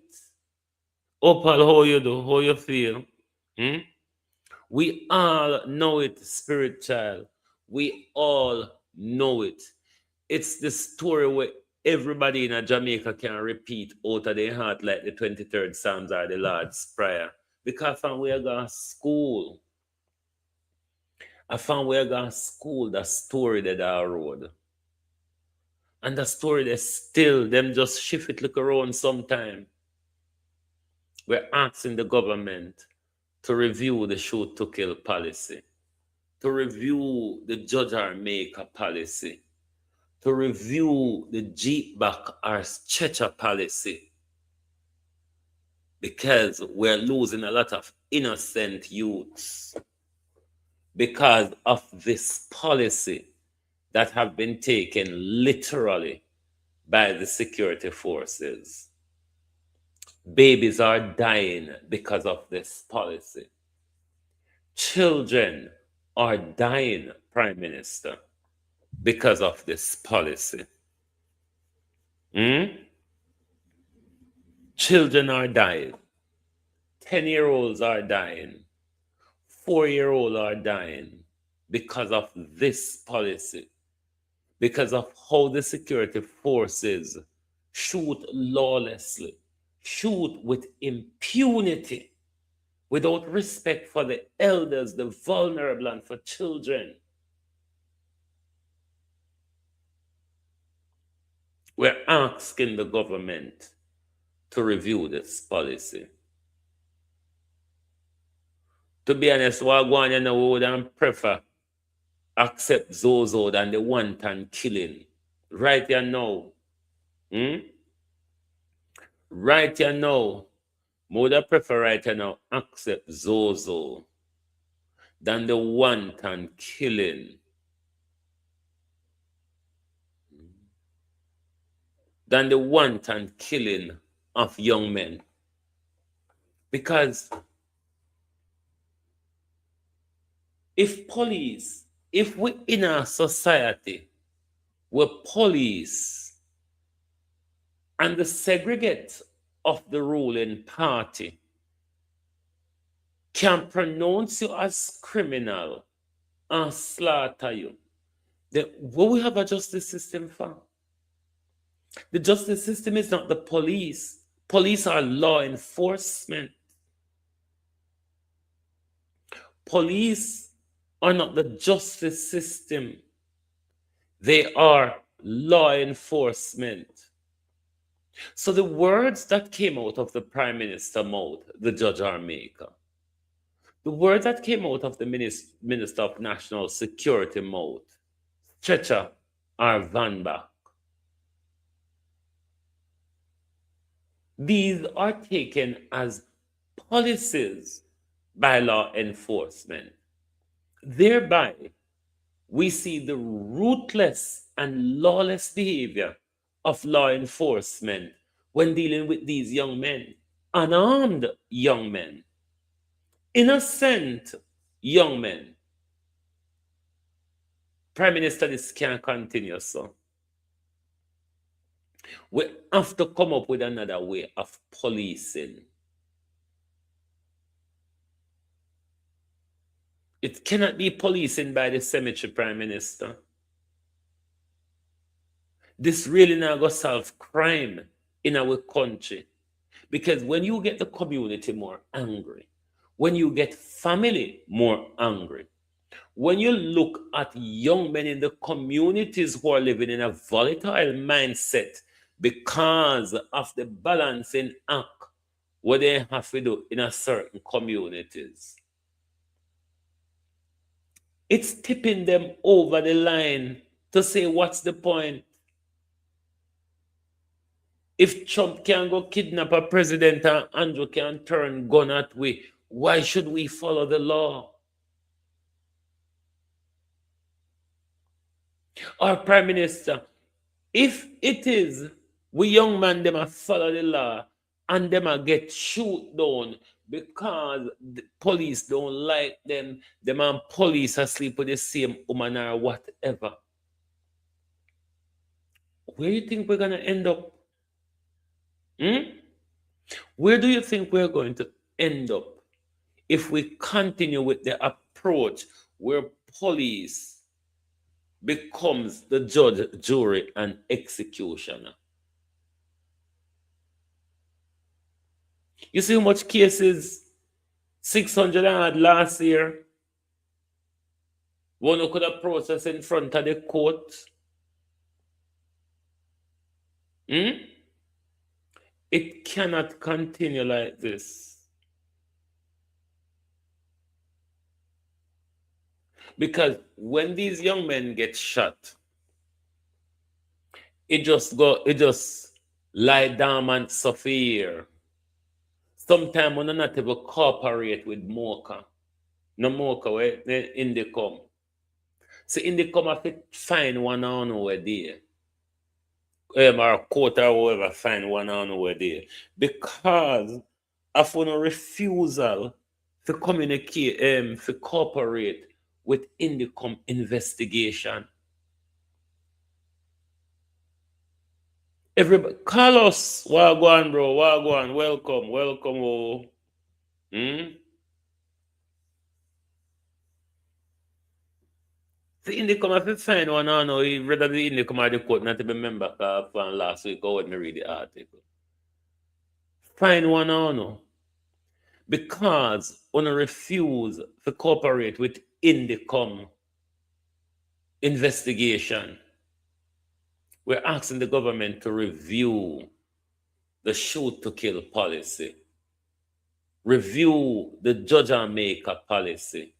Opal, how you do? How you feel? We all know it, spirit child. We all know it. It's the story where everybody in a Jamaica can repeat out of their heart like the 23rd Psalms or the Lord's Prayer. Because from where I go to school, I found where I go to school, the story that I wrote. And the story they still, them just shift it look around sometime. We're asking the government to review the shoot to kill policy, to review the judge or maker policy, to review the Jeep back or stretcher policy. Because we're losing a lot of innocent youths because of this policy that have been taken literally by the security forces. Babies are dying because of this policy. Children are dying, Prime Minister, because of this policy. Children are dying. 10-year-olds are dying. 4-year-olds are dying because of this policy. Because of how the security forces shoot lawlessly, shoot with impunity, without respect for the elders, the vulnerable, and for children. We're asking the government to review this policy. To be honest, what I you know, we would prefer accept Zozo than the wanton killing. Right here now. Right here now. Would prefer right here now accept Zozo than the wanton killing. Than the wanton killing of young men. Because if we in a society where police and the segregate of the ruling party can pronounce you as criminal and slaughter you, then what we have a justice system for? The justice system is not the police. Police are law enforcement. Police are not the justice system. They are law enforcement. So the words that came out of the Prime Minister mouth, the judge or maker, the words that came out of the Minister of National Security mouth, Stretcher or Van Bach, these are taken as policies by law enforcement. Thereby, we see the ruthless and lawless behavior of law enforcement when dealing with these young men, unarmed young men, innocent young men. Prime Minister, this can't continue, so. We have to come up with another way of policing. It cannot be policing by the cemetery, Prime Minister. This really not going to solve crime in our country. Because when you get the community more angry, when you get family more angry, when you look at young men in the communities who are living in a volatile mindset because of the balancing act what they have to do in a certain communities, it's tipping them over the line to say, what's the point? If Trump can go kidnap a president and Andrew can turn gun at we, why should we follow the law? Our Prime Minister, if it is we young man them a follow the law and them a get shoot down because the police don't like them and police asleep with the same woman or whatever, where do you think we're gonna end up? Where do you think we're going to end up if we continue with the approach where police becomes the judge, jury, and executioner. You see how much cases 600 had last year? One who could have processed in front of the court. It cannot continue like this. Because when these young men get shot, it just lie down and suffer. Sometimes we not even cooperate with Mocha. No Mocha, where Indicom. So Indicom have to find one on over there. Or court or whoever find one on over there. Because of a refusal to communicate, to cooperate with Indicom investigation. Everybody, call us. Wagwan, bro. Wagwan. Welcome. Welcome. Oh. The Indicom, if you find one, I know, rather the Indicom or the court, not to remember from last week or when me read the article. Find one, I know. Because when I refuse to cooperate with Indicom investigation, we're asking the government to review the shoot to kill policy, review the judge and maker policy,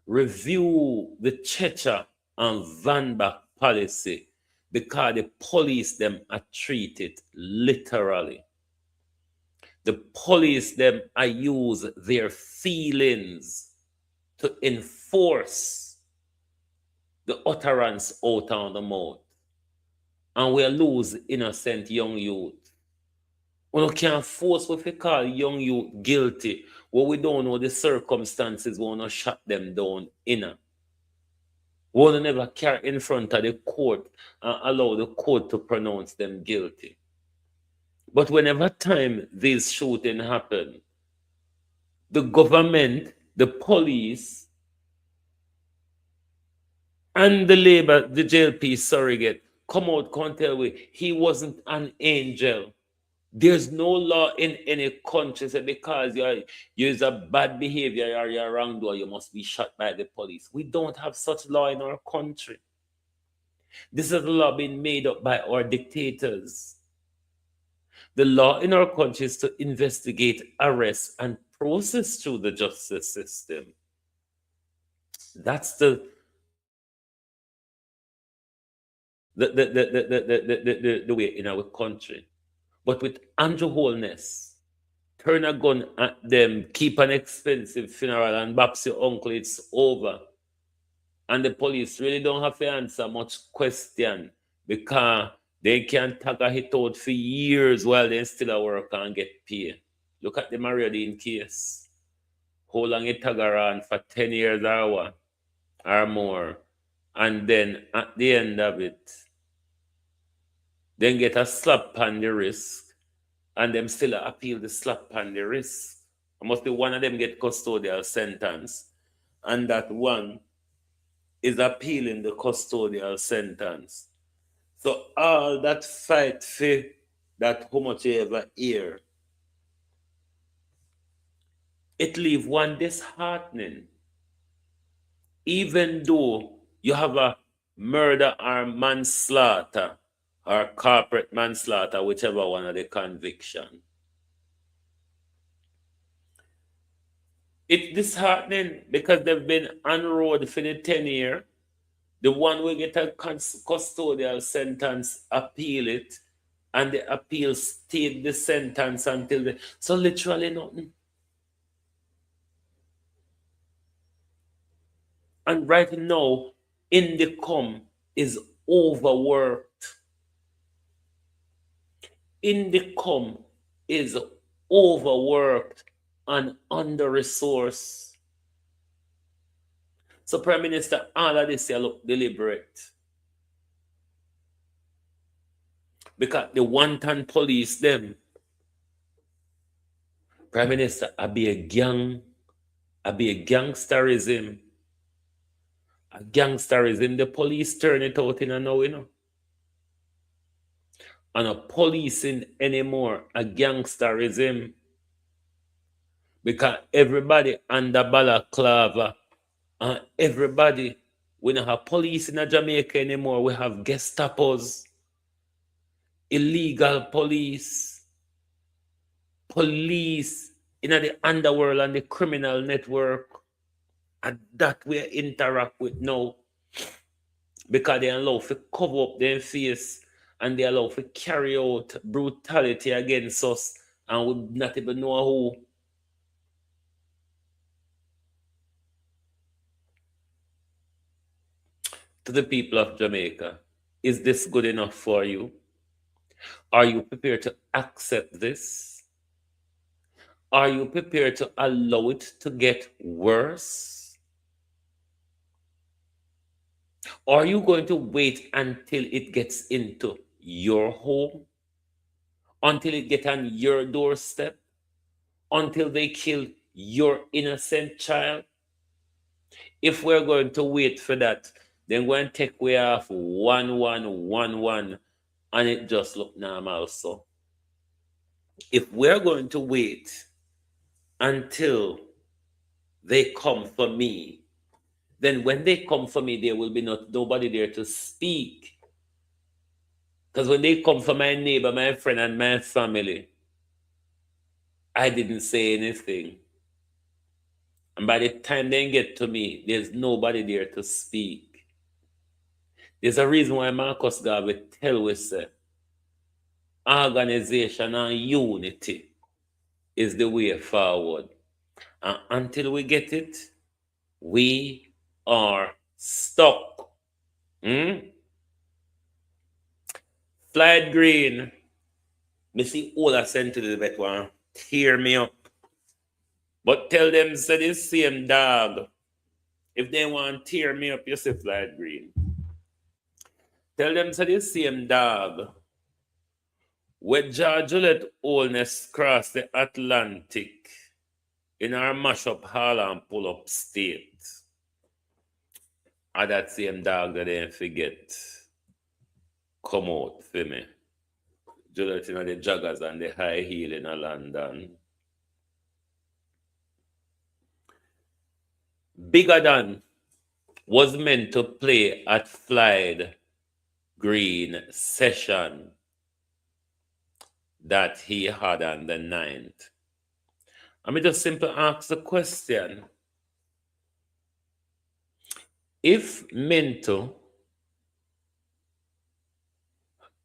review the Checha and Vanback policy, because the police them are treated literally. The police them are use their feelings to enforce the utterance out on the mouth. And we lose innocent young youth. We can't force what we call young youth guilty, where we don't know the circumstances, we want to shut them down inner. We want to never carry in front of the court and allow the court to pronounce them guilty. But whenever time these shooting happen, the government, the police, and the labor, the JLP surrogate, come out, can't tell we he wasn't an angel. There's no law in any country that because you're a bad behavior or you're wrongdoer, you must be shot by the police. We don't have such law in our country. This is a law being made up by our dictators. The law in our country is to investigate, arrest, and process through the justice system. That's the way in our country. But with Andrew Holness, turn a gun at them, keep an expensive funeral, and box your uncle, it's over. And the police really don't have to answer much question because they can tag a hit out for years while they still at work and get paid. Look at the Mariadine case. How long it tag around for 10 years or more. And then at the end of it, then get a slap on the wrist, and them still appeal the slap on the wrist. Must be one of them get custodial sentence, and that one is appealing the custodial sentence. So all that fight for that how much you ever hear, it leave one disheartening. Even though you have a murder or manslaughter, or corporate manslaughter, whichever one of the conviction. It's disheartening because they've been on road for the 10 years. The one will get a custodial sentence, appeal it, and the appeal stayed the sentence until the... So literally nothing. And right now, Indicom is overworked. Indicom is overworked and under-resourced. So, Prime Minister, all of this look deliberate. Because the wanton police, them, Prime Minister, I be a gang I be a gangsterism. A gangsterism, the police turn it out in a now, And a policing anymore, a gangsterism. Because everybody under balaclava and everybody, we don't have police in Jamaica anymore. We have Gestapos, illegal police in the underworld and the criminal network. And that we interact with now. Because they allow to cover up their face and they allow to carry out brutality against us and we not even know who. To the people of Jamaica, is this good enough for you? Are you prepared to accept this? Are you prepared to allow it to get worse? Are you going to wait until it gets into your home? Until it gets on your doorstep? Until they kill your innocent child? If we're going to wait for that, then go and take way off 1111 and it just look normal. So if we're going to wait until they come for me, then when they come for me, there will be nobody there to speak. Because when they come for my neighbor, my friend, and my family, I didn't say anything. And by the time they get to me, there's nobody there to speak. There's a reason why Marcus Garvey tell us that organization and unity is the way forward. And until we get it, we are stuck. Flight Green, me see all I sent to the vet one, tear me up. But tell them, say the same dog. If they want to tear me up, you say Flight Green. Tell them, say the same dog. Where George Gillette Oldness cross the Atlantic in our mashup hall and pull up state. And that same dog that they forget come out for me. Gillette in the joggers and the high heel in London. Bigger Than was meant to play at Flight Green session that he had on the 9th. I mean, just simply ask the question. If Minto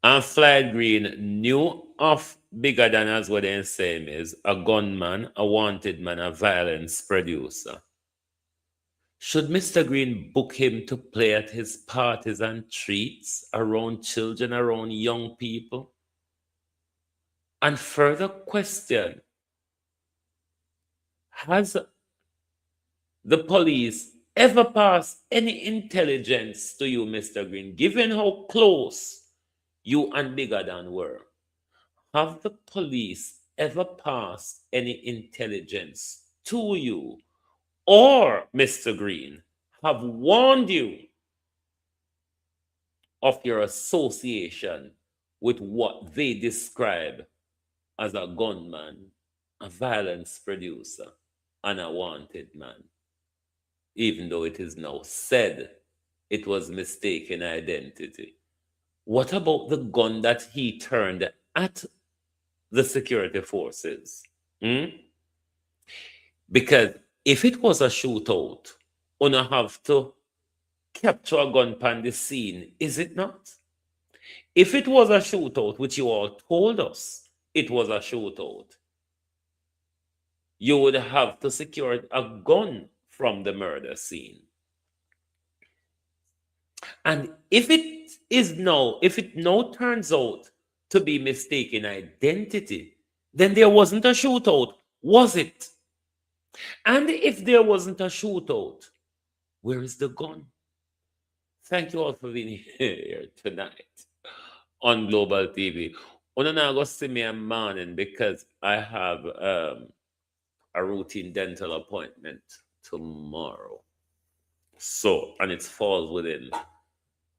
and Flight Green knew of Bigger Than, as what they're saying is, a gunman, a wanted man, a violence producer, should Mr. Green book him to play at his parties and treats around children, around young people? And further question, has the police ever passed any intelligence to you, Mr. Green, given how close you and Bigger Than were? Have the police ever passed any intelligence to you, or Mr. Green have warned you of your association with what they describe as a gunman, a violence producer, and a wanted man, even though it is now said it was mistaken identity? What about the gun that he turned at the security forces? Because if it was a shootout, you have to capture a gun on the scene, is it not? If it was a shootout, which you all told us it was a shootout, you would have to secure a gun from the murder scene. And if it now turns out to be mistaken identity, then there wasn't a shootout, was it? And if there wasn't a shootout, where is the gun? Thank you all for being here tonight on Global TV. I'm not going to see me a morning because I have a routine dental appointment tomorrow. So, and it falls within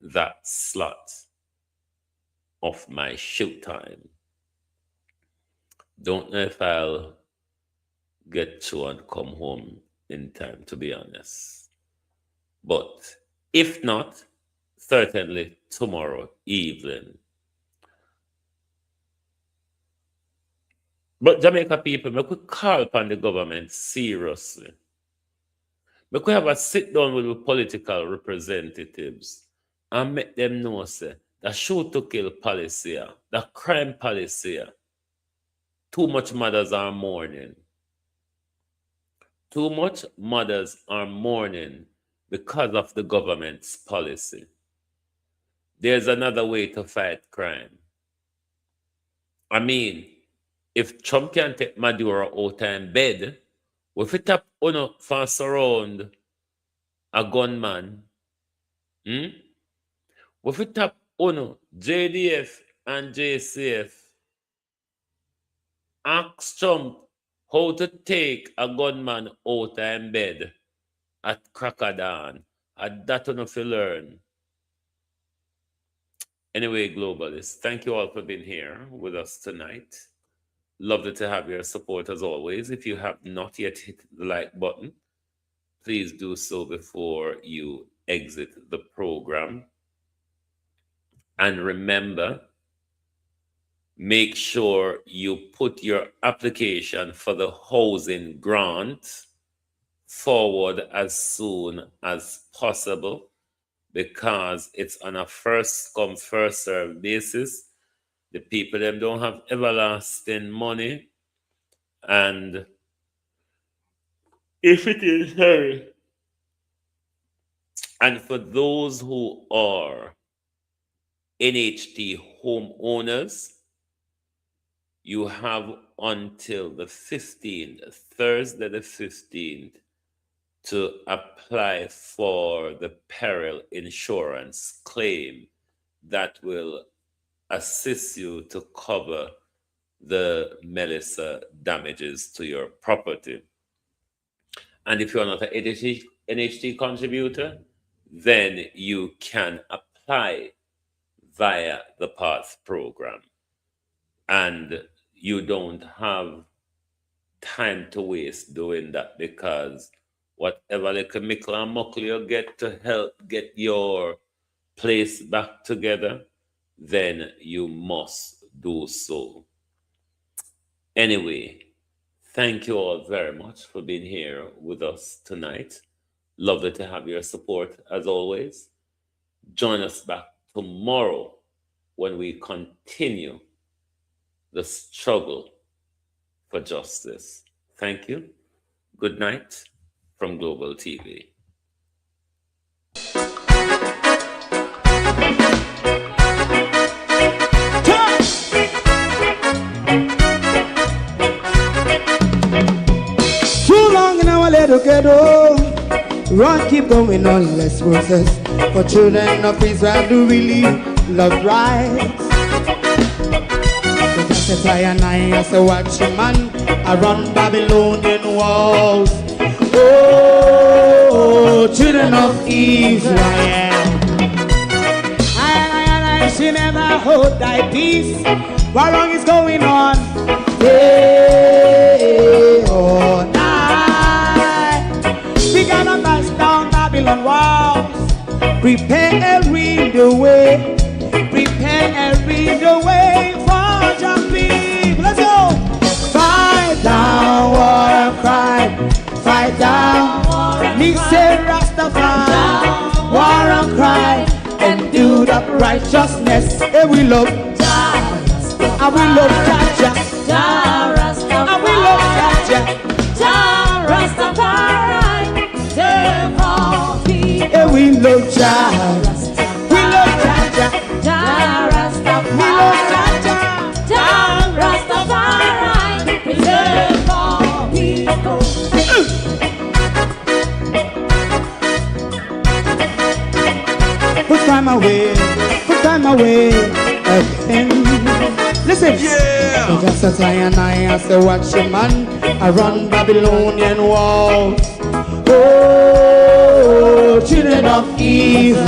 that slot of my shoot time. Don't know if I'll get to and come home in time, to be honest. But if not, certainly tomorrow evening. But Jamaica people, we could call upon the government seriously. We could have a sit down with the political representatives and make them know, say, the shoot to kill policy, the crime policy, too much mothers are mourning. Too much mothers are mourning because of the government's policy. There's another way to fight crime. I mean, if Trump can take Maduro out in bed, if it tap on for surround a gunman, if it tap on JDF and JCF, ask Trump how to take a gunman out in bed at crack of dawn. And that enough to learn. Anyway, globalists, thank you all for being here with us tonight. Lovely to have your support as always. If you have not yet hit the like button, please do so before you exit the program. And remember, make sure you put your application for the housing grant forward as soon as possible, because it's on a first come, first served basis. The people them don't have everlasting money. And if it is hurry, and for those who are NHT homeowners, you have until the 15th, Thursday the 15th, to apply for the peril insurance claim that will assist you to cover the Melissa damages to your property. And if you're not an NHT contributor, then you can apply via the PATH program. And you don't have time to waste doing that, because whatever little mickle and muckle you get to help get your place back together, then you must do so. Anyway, thank you all very much for being here with us tonight. Lovely to have your support as always. Join us back tomorrow when we continue the struggle for justice. Thank you. Good night from Global TV. Too long in our little ghetto, run keep going on, less process. For children of Israel do really love rights. So just and I as a watching man around Babylonian walls. Oh, children of Israel, I should never hold thy peace. What wrong is going on? Day or night, we gotta bust down Babylon walls. Prepare and read the way. Prepare and read the way for your people. Let's go. Fight down, war and crime. Fight down, me say Rastafari. War and crime and do that righteousness. And we love Jah, and we love Jah, and we love Jah, Rastafari, save all people. and we love Jah, we love Jah, Jah we love Rastafari, Jah. Jah Rastafari, save all people. Put time away again. Listen, yeah. Just as I and I as a watching man, I run Babylonian walls. Oh, children of Israel.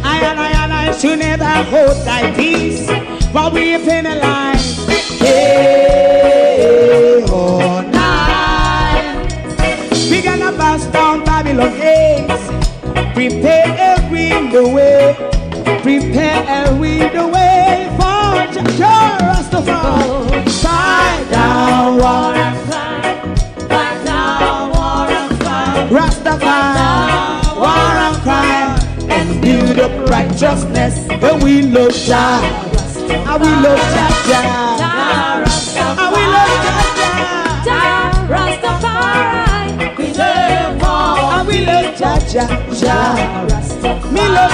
I should never hold thy peace while we are penalized. Hey, oh, night. We gonna bust down Babylon gates. Prepare we the way. Prepare we the way for Jah Rastafari. Fight down war and fight. Fight down war and fight. Rastafari, war and fight. And build up righteousness. And we love Jah. And we love Jah. And we love Jah. Jah Rastafari, preserve all. And we love Jah. Me love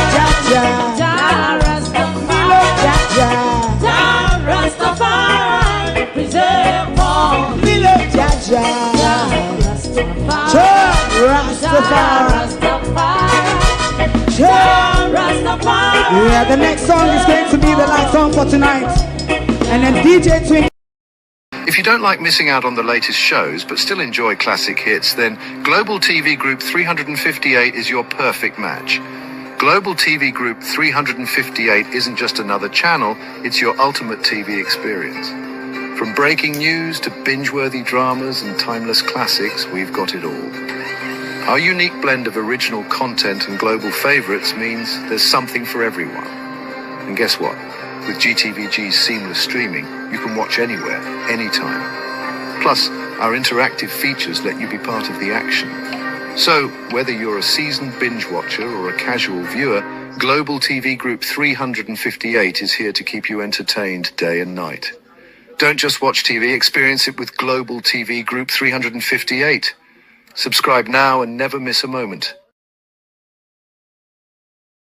Jah. Jah Rastafari, Me love Jah. Jah Rastafari, preserve all. Me love Jah. Jah Rastafari, Jah Rastafari. Jah Rastafari. Yeah, the next song is going to be the last song for tonight. And then DJ Twin. If you don't like missing out on the latest shows but still enjoy classic hits, then Global TV Group 358 is your perfect match. Global TV Group 358 isn't just another channel, it's your ultimate TV experience. From breaking news to binge-worthy dramas and timeless classics, we've got it all. Our unique blend of original content and global favorites means there's something for everyone. And guess what? With GTVG's seamless streaming, you can watch anywhere, anytime. Plus, our interactive features let you be part of the action. So, whether you're a seasoned binge watcher or a casual viewer, Global TV Group 358 is here to keep you entertained day and night. Don't just watch TV, experience it with Global TV Group 358. Subscribe now and never miss a moment.